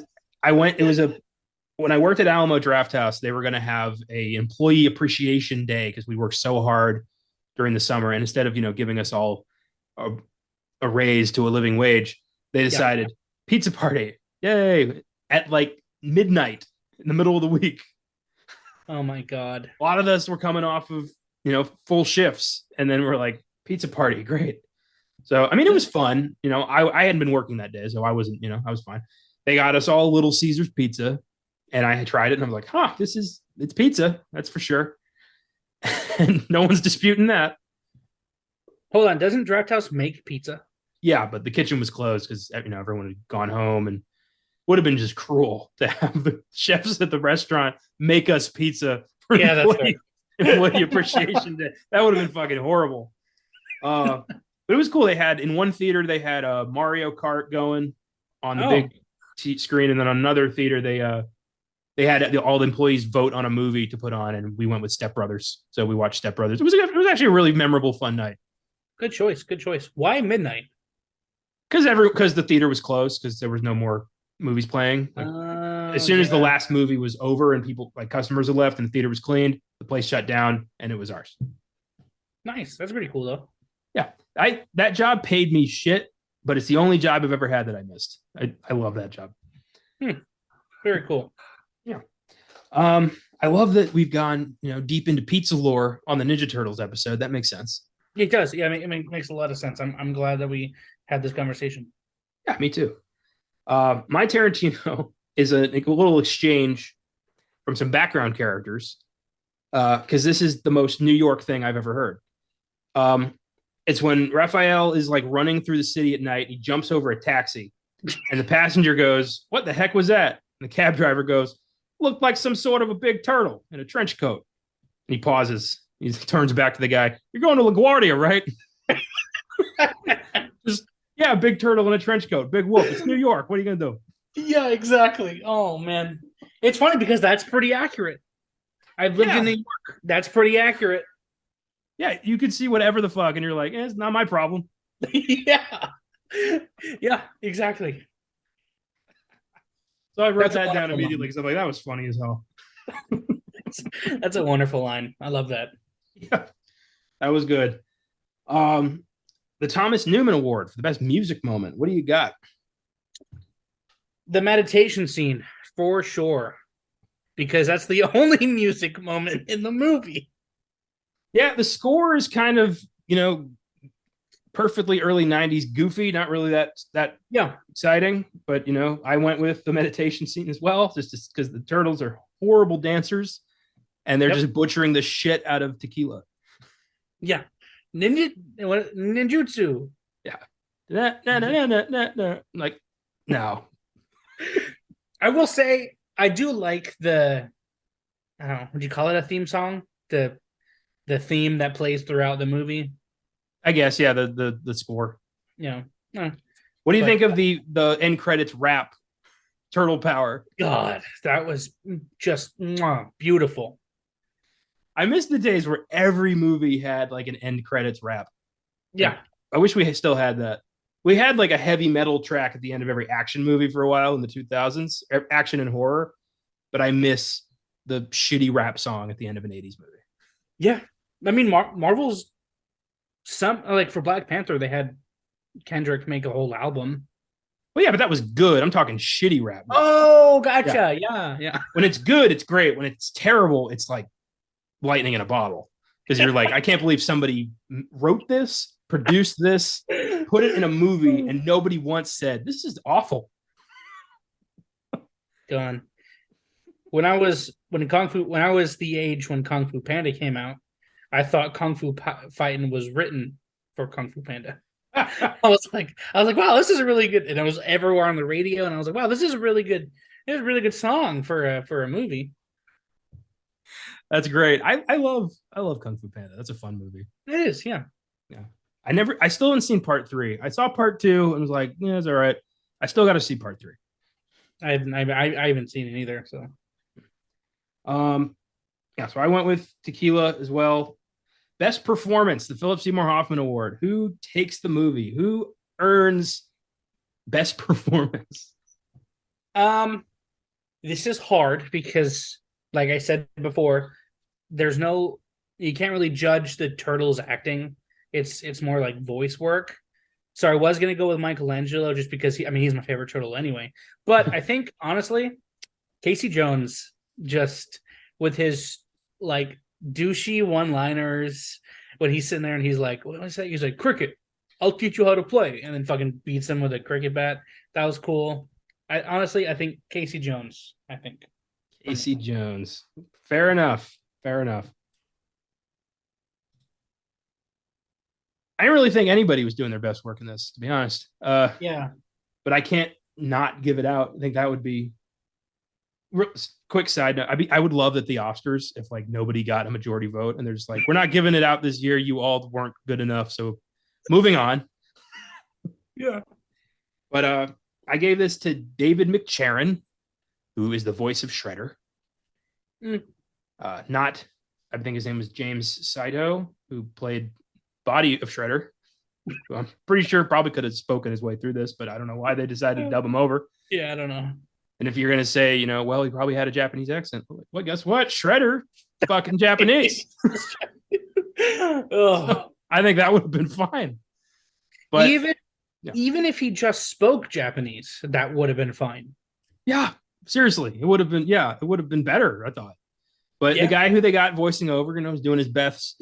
when I worked at Alamo Draft House, they were going to have a employee appreciation day because we worked so hard during the summer, and instead of giving us all a raise to a living wage, they decided pizza party, yay, at like midnight in the middle of the week. Oh my god! A lot of us were coming off of full shifts, and then we're like pizza party, great. So I mean, it was fun. I hadn't been working that day, so I wasn't. I was fine. They got us all Little Caesars pizza, and I had tried it, and I was like, "Huh, it's pizza, that's for sure." And no one's disputing that. Hold on, doesn't Draft House make pizza? Yeah, but the kitchen was closed because everyone had gone home, and would have been just cruel to have the chefs at the restaurant make us pizza for employee appreciation day. That would have been fucking horrible. But it was cool. They had in one theater they had a Mario Kart going on the big screen, and then on another theater they had all the employees vote on a movie to put on, and we went with Step Brothers. So we watched Step Brothers. It was actually a really memorable, fun night. Good choice. Good choice. Why midnight? Because the theater was closed because there was no more movies playing. As soon as the last movie was over and people customers had left and the theater was cleaned, the place shut down and it was ours. Nice. That's pretty cool though. Yeah, that job paid me shit, but it's the only job I've ever had that I missed. I love that job. Very cool. Yeah. I love that we've gone deep into pizza lore on the Ninja Turtles episode. That makes sense. It does. Yeah, I mean, it makes a lot of sense. I'm glad that we had this conversation. Yeah, me too. My Tarantino is a little exchange from some background characters because this is the most New York thing I've ever heard. It's when Raphael is running through the city at night. He jumps over a taxi, and the passenger goes, "What the heck was that?" And the cab driver goes, "Looked like some sort of a big turtle in a trench coat." And he pauses. He turns back to the guy. "You're going to LaGuardia, right?" Yeah, big turtle in a trench coat, big wolf. It's New York. What are you gonna do? Yeah, exactly. Oh man, it's funny because that's pretty accurate. I've lived in New York. That's pretty accurate. Yeah, you could see whatever the fuck, and you're like, it's not my problem. Yeah, exactly. So I wrote that down immediately because I'm like, that was funny as hell. That's a wonderful line. I love that. Yeah, that was good. The Thomas Newman Award for the best music moment. What do you got? The meditation scene, for sure, because that's the only music moment in the movie. Yeah, the score is kind of, perfectly early 90s goofy, not really that exciting, but I went with the meditation scene as well, just because the turtles are horrible dancers and they're just butchering the shit out of tequila. Yeah. Ninjutsu. Yeah. Like, no. I will say I do like the I don't know, would you call it a theme song? The theme that plays throughout the movie. I guess, yeah, the score. Yeah. What do you think of the end credits rap, Turtle Power? God, that was just beautiful. I miss the days where every movie had an end credits rap. Yeah. I wish we still had that. We had a heavy metal track at the end of every action movie for a while in the 2000s, action and horror, but I miss the shitty rap song at the end of an 80s movie. Yeah. I mean, Marvel's for Black Panther, they had Kendrick make a whole album. Well, yeah, but that was good. I'm talking shitty rap. Oh, gotcha. Yeah. When it's good, it's great. When it's terrible, it's like lightning in a bottle. Because you're like, I can't believe somebody wrote this, produced this, put it in a movie, and nobody once said, this is awful. Done. When I was the age when Kung Fu Panda came out, I thought Kung Fu Fighting was written for Kung Fu Panda. I was like, wow, this is a really good. And I was everywhere on the radio, and I was like, wow, this is a really good It was a really good song for a movie. That's great. I love Kung Fu Panda. That's a fun movie. It is, yeah. Yeah. I still haven't seen part 3. I saw part 2 and was like, yeah, it's all right. I still got to see part 3. I haven't seen it either. So, Yeah, so I went with Tequila as well. Best performance, the Philip Seymour Hoffman Award. Who takes the movie? Who earns best performance? this is hard because, like I said before, you can't really judge the turtles acting. It's more like voice work. So I was gonna go with Michelangelo just because he's my favorite turtle anyway. But I think honestly, Casey Jones, just with his like douchey one-liners when he's sitting there and he's like, what was that? He's like, cricket, I'll teach you how to play, and then fucking beats him with a cricket bat. That was cool. I think Casey Jones. I think Casey Jones. Fair enough. Fair enough. I didn't really think anybody was doing their best work in this, to be honest. Yeah. But I can't not give it out. I think that would be quick side note. I would love that the Oscars, if like nobody got a majority vote and they're just like, we're not giving it out this year. You all weren't good enough. So moving on. Yeah. But I gave this to David McCharron, who is the voice of Shredder. Not, I think his name was James Saito, who played Body of Shredder. Who I'm pretty sure probably could have spoken his way through this, but I don't know why they decided to dub him over. Yeah, I don't know. And if you're gonna say, well, he probably had a Japanese accent, well, guess what? Shredder, fucking Japanese. So, I think that would have been fine. But even if he just spoke Japanese, that would have been fine. Yeah, seriously, it would have been better, I thought. But the guy who they got voicing over, was doing his best,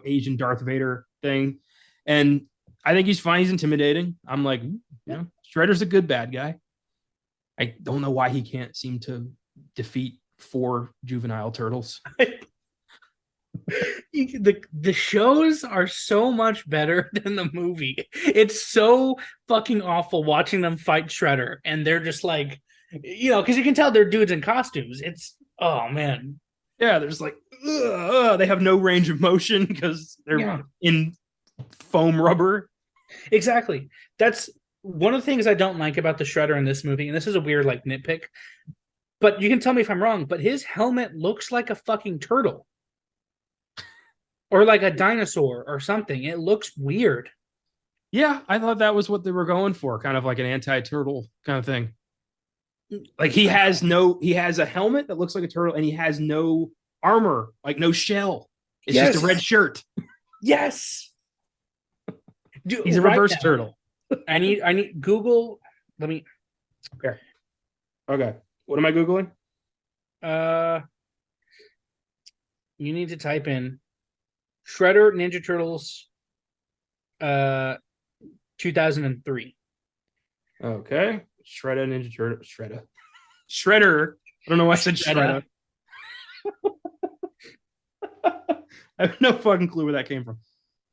Asian Darth Vader thing, and I think he's fine. He's intimidating. I'm like, Shredder's a good bad guy. I don't know why he can't seem to defeat 4 juvenile turtles. The shows are so much better than the movie. It's so fucking awful watching them fight Shredder, and they're just like, because you can tell they're dudes in costumes. It's, oh man. Yeah, they're just like, they have no range of motion because they're in foam rubber. Exactly. That's one of the things I don't like about the Shredder in this movie, and this is a weird like nitpick, but you can tell me if I'm wrong, but his helmet looks like a fucking turtle. Or like a dinosaur or something. It looks weird. Yeah, I thought that was what they were going for, kind of like an anti-turtle kind of thing. Like he has a helmet that looks like a turtle, and he has no armor, like no shell. It's just a red shirt. Yes. Dude, he's a reverse turtle. I need Google. Let me. Here. Okay. What am I Googling? You need to type in Shredder Ninja Turtles 2003. Okay. Shredder Ninja Turtle. Shredder. I don't know why I said Shredder. I have no fucking clue where that came from.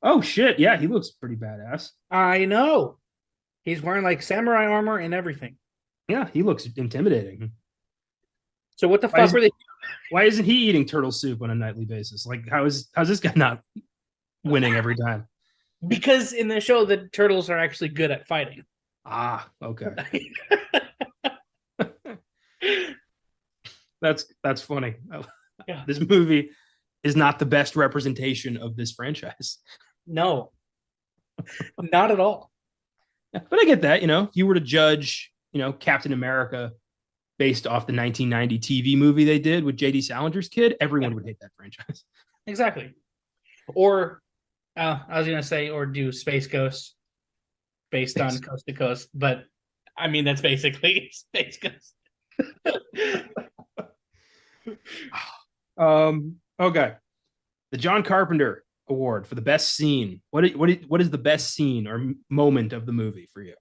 Oh shit. Yeah, he looks pretty badass. I know. He's wearing like samurai armor and everything. Yeah, he looks intimidating. So what the fuck were they? Why isn't he eating turtle soup on a nightly basis? Like, how's this guy not winning every time? Because in the show, the turtles are actually good at fighting. Ah, okay. That's funny. Yeah. This movie is not the best representation of this franchise. No, not at all. Yeah, but I get that. You were to judge, Captain America based off the 1990 TV movie they did with J.D. Salinger's kid, everyone would hate that franchise. Exactly. Or I was gonna say, or do Space Ghost based on Coast to Coast, but I mean that's basically Space Ghost. Okay. The John Carpenter Award for the best scene. What is the best scene or moment of the movie for you?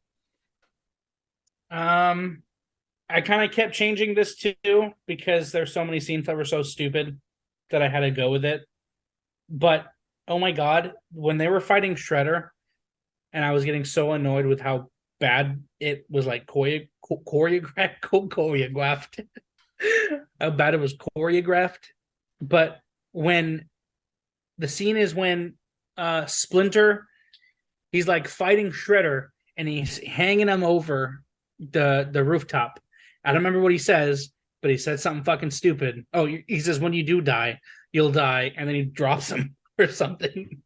I kind of kept changing this too because there's so many scenes that were so stupid that I had to go with it. But oh my god, when they were fighting Shredder, and I was getting so annoyed with how bad it was like choreographed. How bad it was choreographed. But when the scene is when Splinter, he's like fighting Shredder and he's hanging him over the rooftop. I don't remember what he says, but he said something fucking stupid. Oh, he says, when you do die, you'll die, and then he drops him or something.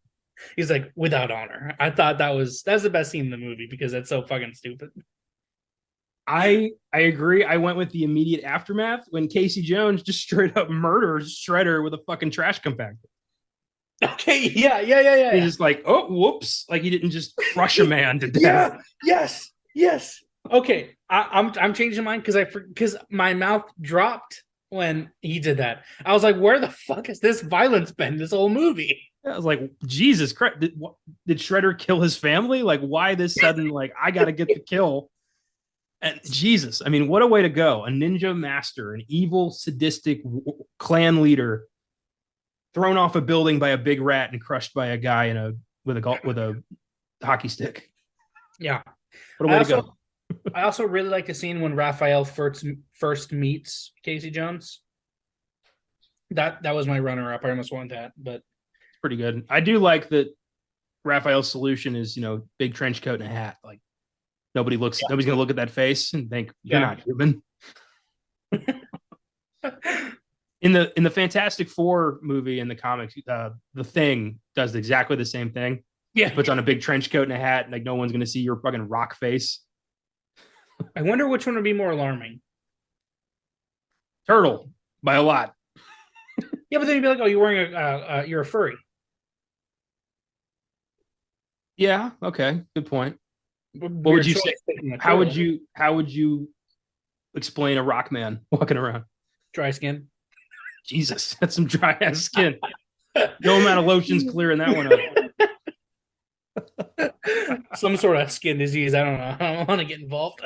He's like, without honor. I thought that's the best scene in the movie because that's so fucking stupid. I agree. I went with the immediate aftermath when Casey Jones just straight up murders Shredder with a fucking trash compactor. Okay, yeah. He's just like, oh, whoops! Like he didn't just crush a man to death. Yes. Okay, I'm changing mine because my mouth dropped when he did that. I was like, where the fuck has this violence been this whole movie? I was like, Jesus Christ! Did Shredder kill his family? Like, why this sudden? Like, I got to get the kill. And Jesus, I mean, what a way to go! A ninja master, an evil, sadistic clan leader, thrown off a building by a big rat and crushed by a guy with a hockey stick. Yeah, what a way to go! I also really like the scene when Raphael first meets Casey Jones. That was my runner-up. I almost want that, but it's pretty good. I do like that Raphael's solution is, big trench coat and a hat. Like nobody's gonna look at that face and think you're not human. In the Fantastic Four movie in the comics, the Thing does exactly the same thing. Yeah, he puts on a big trench coat and a hat, and like no one's gonna see your fucking rock face. I wonder which one would be more alarming. Turtle by a lot. Yeah, but then you'd be like, "Oh, you're a furry." Yeah. Okay. Good point. What would you say? How would you explain a rock man walking around? Dry skin. Jesus, that's some dry ass skin. No amount of lotion's clearing that one up. Some sort of skin disease. I don't know. I don't want to get involved.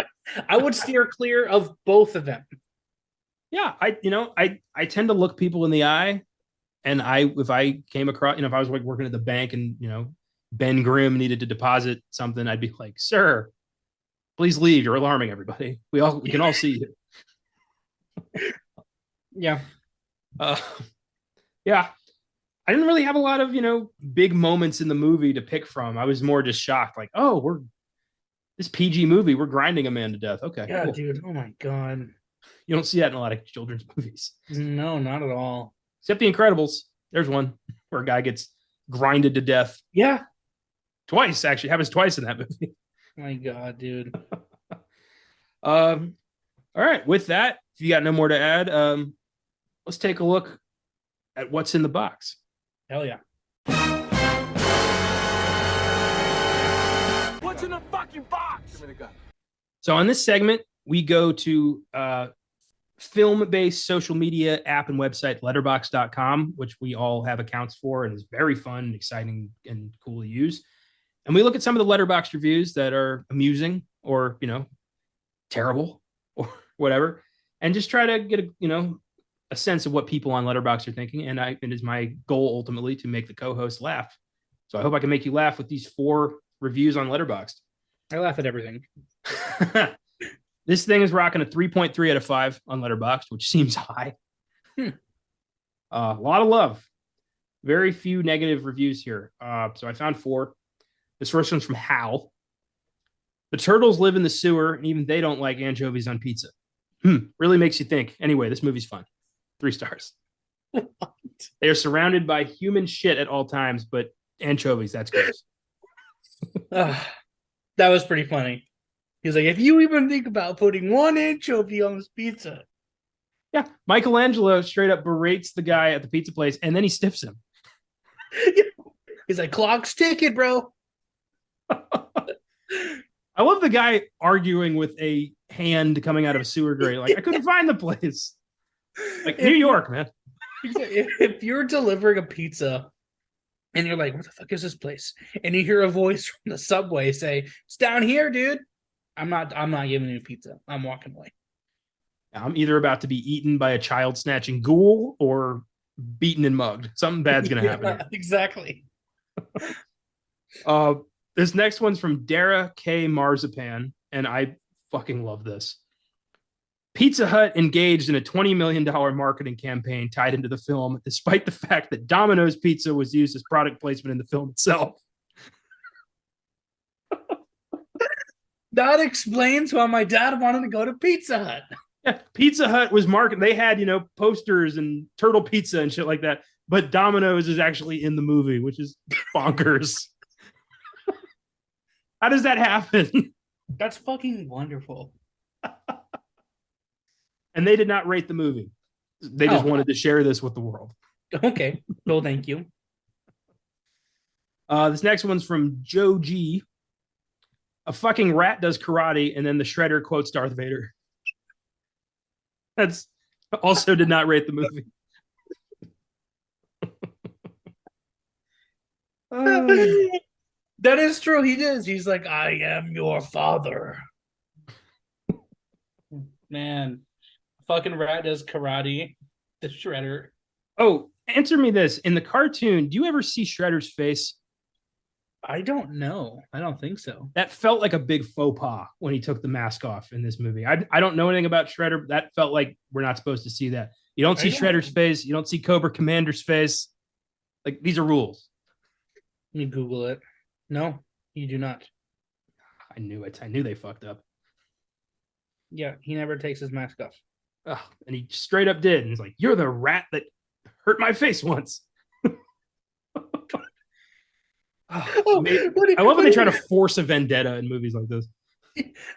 I would steer clear of both of them. Yeah, I tend to look people in the eye, and if I came across, if I was like working at the bank and Ben Grimm needed to deposit something, I'd be like, "Sir, please leave. You're alarming everybody. We can all see you." Yeah. Yeah. I didn't really have a lot of, big moments in the movie to pick from. I was more just shocked, like, oh, this PG movie, we're grinding a man to death. Okay. Yeah, cool. Dude. Oh my God. You don't see that in a lot of children's movies. No, not at all. Except The Incredibles. There's one where a guy gets grinded to death. Yeah. Twice, actually. It happens twice in that movie. My God, dude. All right. With that, if you got no more to add, let's take a look at what's in the box. Hell yeah. What's in the fucking box? Give me the gun. So on this segment, we go to film-based social media app and website, letterboxd.com, which we all have accounts for and is very fun, exciting, and cool to use. And we look at some of the Letterboxd reviews that are amusing or, terrible or whatever, and just try to get a sense of what people on Letterboxd are thinking. And it is my goal ultimately to make the co-host laugh. So I hope I can make you laugh with these 4 reviews on Letterboxd. I laugh at everything. This thing is rocking a 3.3 out of 5 on Letterboxd, which seems high. A lot of love. Very few negative reviews here. So I found 4. This first one's from Hal. The turtles live in the sewer, and even they don't like anchovies on pizza. Really makes you think. Anyway, this movie's fun. 3 stars. What? They are surrounded by human shit at all times, but anchovies, that's gross. That was pretty funny. He's like, if you even think about putting 1 anchovy on this pizza. Yeah, Michelangelo straight up berates the guy at the pizza place, and then he stiffs him. He's like, clock's ticking, bro. I love the guy arguing with a hand coming out of a sewer grate. Like, I couldn't find the place. Like, New York, man. If you're delivering a pizza and you're like, what the fuck is this place? And you hear a voice from the subway say, it's down here, dude. I'm not giving you pizza. I'm walking away. I'm either about to be eaten by a child snatching ghoul or beaten and mugged. Something bad's going to happen. Exactly. This next one's from Dara K. Marzipan. and I fucking love this. Pizza Hut engaged in a $20 million marketing campaign tied into the film, despite the fact that Domino's Pizza was used as product placement in the film itself. That explains why my dad wanted to go to Pizza Hut. Yeah, Pizza Hut was marketing. They had, posters and turtle pizza and shit like that. But Domino's is actually in the movie, which is bonkers. How does that happen? That's fucking wonderful. And they did not rate the movie. They just wanted to share this with the world. Okay. Well, thank you. This next one's from Joe G. A fucking rat does karate, and then the Shredder quotes Darth Vader. That's also did not rate the movie. That is true. He does. He's like, I am your father. Man, fucking rat does karate. The Shredder. Oh, answer me this. In the cartoon, do you ever see Shredder's face? I don't know. I don't think so. That felt like a big faux pas when he took the mask off in this movie. I don't know anything about Shredder, but that felt like we're not supposed to see that. You don't see Shredder's face. You don't see Cobra Commander's face. Like, these are rules. Let me Google it. No, you do not. I knew it. I knew they fucked up. Yeah, he never takes his mask off. Oh, and he straight up did. And he's like, you're the rat that hurt my face once. I love when they try to force a vendetta in movies like this.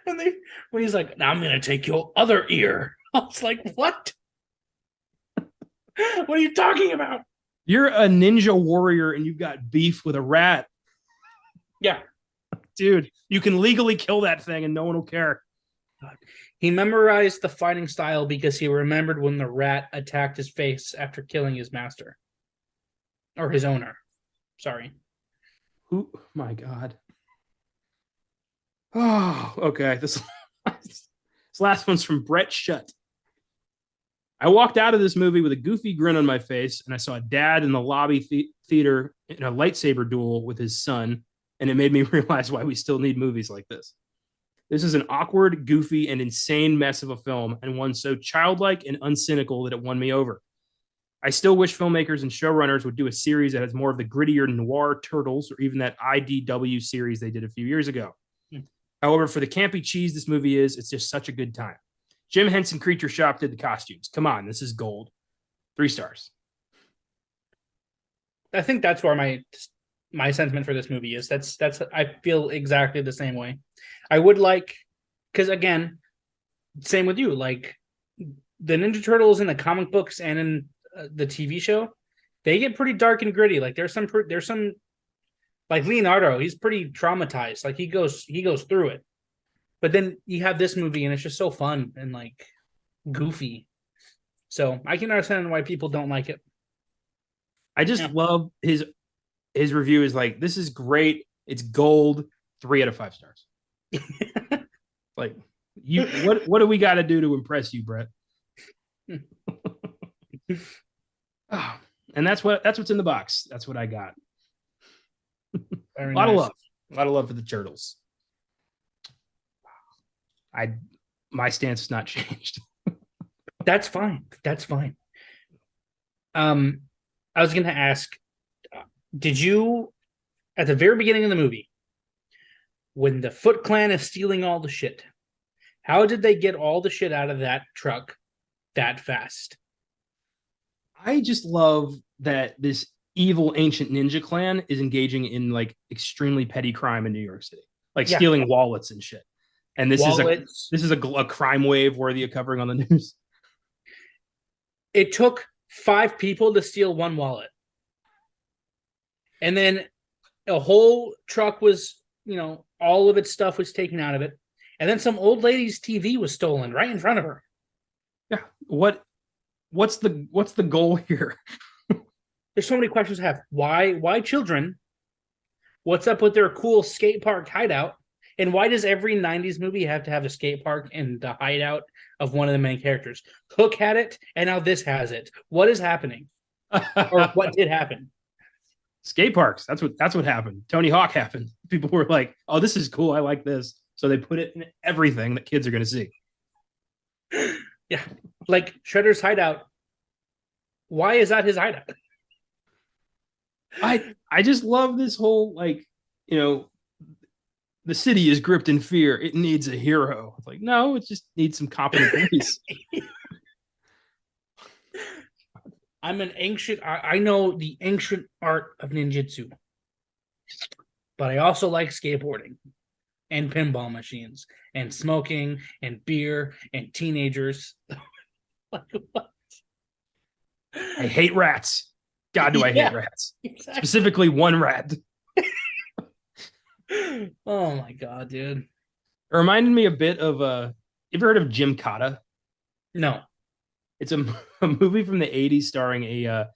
When he's like, now I'm going to take your other ear. I was like, what? What are you talking about? You're a ninja warrior and you've got beef with a rat. Yeah. Dude, you can legally kill that thing and no one will care. He memorized the fighting style because he remembered when the rat attacked his face after killing his master. Or his owner. Sorry. Oh my God. Oh, okay. This last one's from Brett Shutt. I walked out of this movie with a goofy grin on my face, and I saw a dad in the lobby theater in a lightsaber duel with his son, and it made me realize why we still need movies like this. This is an awkward, goofy, and insane mess of a film, and one so childlike and uncynical that it won me over. I still wish filmmakers and showrunners would do a series that has more of the grittier noir Turtles, or even that IDW series they did a few years ago. However, for the campy cheese this movie is, it's just such a good time. Jim Henson Creature Shop did the costumes. Come on, this is gold. 3 stars. I think that's where my sentiment for this movie is. That's I feel exactly the same way. I would like, because again, same with you, like the Ninja Turtles in the comic books and in the TV show, they get pretty dark and gritty. Like there's some like Leonardo, he's pretty traumatized. Like he goes through it. But then you have this movie and it's just so fun and like goofy. So I can understand why people don't like it. I just love his review is like, this is great. It's gold. 3 out of 5 stars. Like, what do we got to do to impress you, Brett? Oh, and that's what's in the box. That's what I got. A lot of love for the Turtles. My stance has not changed. That's fine. I was going to ask, did you, at the very beginning of the movie, when the Foot Clan is stealing all the shit, how did they get all the shit out of that truck that fast? I just love that this evil ancient ninja clan is engaging in like extremely petty crime in New York City, like stealing wallets and shit. And this is a crime wave worthy of covering on the news. It took 5 people to steal 1 wallet. And then a whole truck was, all of its stuff was taken out of it. And then some old lady's TV was stolen right in front of her. Yeah. What's the goal here? There's so many questions to have. Why children? What's up with their cool skate park hideout? And why does every 90s movie have to have a skate park and the hideout of one of the main characters? Hook had it, and now this has it. What is happening? Or what did happen? Skate parks. That's what happened. Tony Hawk happened. People were like, "Oh, this is cool. I like this." So they put it in everything that kids are going to see. Yeah, like Shredder's hideout. Why is that his hideout? I just love this whole, like, you know, the city is gripped in fear. It needs a hero. It's like, no, it just needs some competent police. I know the ancient art of ninjutsu, but I also like skateboarding and pinball machines and smoking and beer and teenagers. Like, what? I hate rats. God, do I hate rats. Exactly. Specifically one rat. Oh my God, dude. It reminded me a bit of you ever heard of Jim Cotta? No. It's a movie from the 80s starring an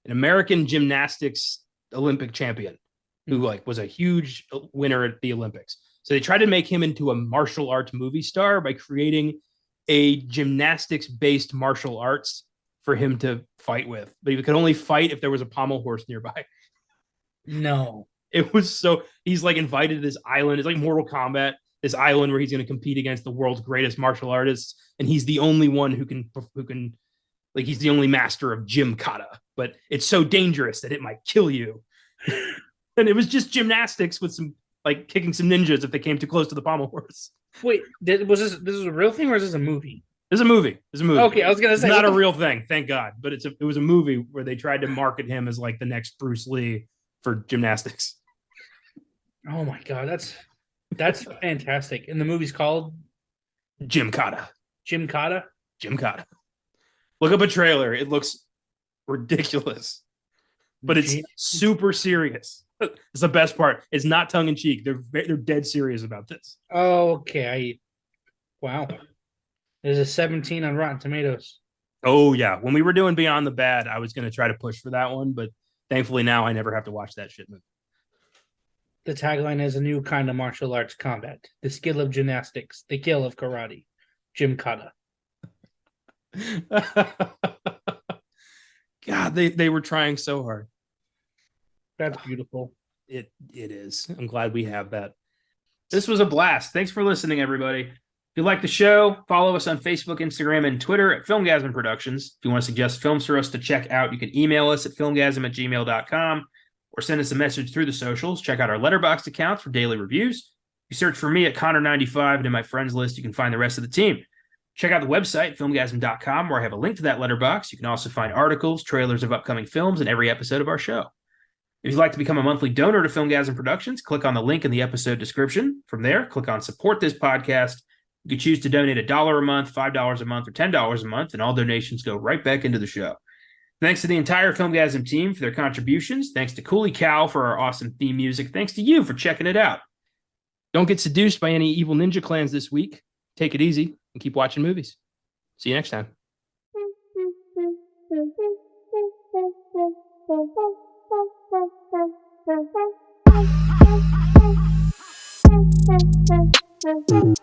American gymnastics Olympic champion who like was a huge winner at the Olympics. So they tried to make him into a martial arts movie star by creating a gymnastics based martial arts for him to fight with. But he could only fight if there was a pommel horse nearby. No. It was so he's like invited to this island. It's like Mortal Kombat, this island where he's going to compete against the world's greatest martial artists, and he's the only one who can like he's the only master of Jim Kata. But it's so dangerous that it might kill you. And it was just gymnastics with some like kicking some ninjas if they came too close to the pommel horse. Wait, was this a real thing or is this a movie? There's a movie. Okay, I was gonna say it's not a real thing, thank God. But it was a movie where they tried to market him as like the next Bruce Lee for gymnastics. Oh my God, that's fantastic. And the movie's called Jim Kata. Jim Kata. Jim Kata. Look up a trailer. It looks ridiculous, but it's super serious. It's the best part. It's not tongue in cheek. They're dead serious about this. Okay. Wow. There's a 17 on Rotten Tomatoes. Oh yeah. When we were doing Beyond the Bad, I was going to try to push for that one, but thankfully now I never have to watch that shit movie. The tagline is a new kind of martial arts combat, the skill of gymnastics, the kill of karate. Jim Kata. God, they were trying so hard. That's beautiful. It is. I'm glad we have that. This was a blast. Thanks for listening, everybody. If you like the show, follow us on Facebook, Instagram, and Twitter at Filmgazm Productions. If you want to suggest films for us to check out, you can email us at filmgazm@gmail.com or send us a message through the socials. Check out our Letterboxd account for daily reviews. If you search for me at Connor95 and in my friends list, you can find the rest of the team. Check out the website, filmgazm.com, where I have a link to that letterbox. You can also find articles, trailers of upcoming films, and every episode of our show. If you'd like to become a monthly donor to Filmgazm Productions, click on the link in the episode description. From there, click on Support This Podcast. You can choose to donate $1 a month, $5 a month, or $10 a month, and all donations go right back into the show. Thanks to the entire Filmgazm team for their contributions. Thanks to Cooley Cow for our awesome theme music. Thanks to you for checking it out. Don't get seduced by any evil ninja clans this week. Take it easy and keep watching movies. See you next time. Thank you.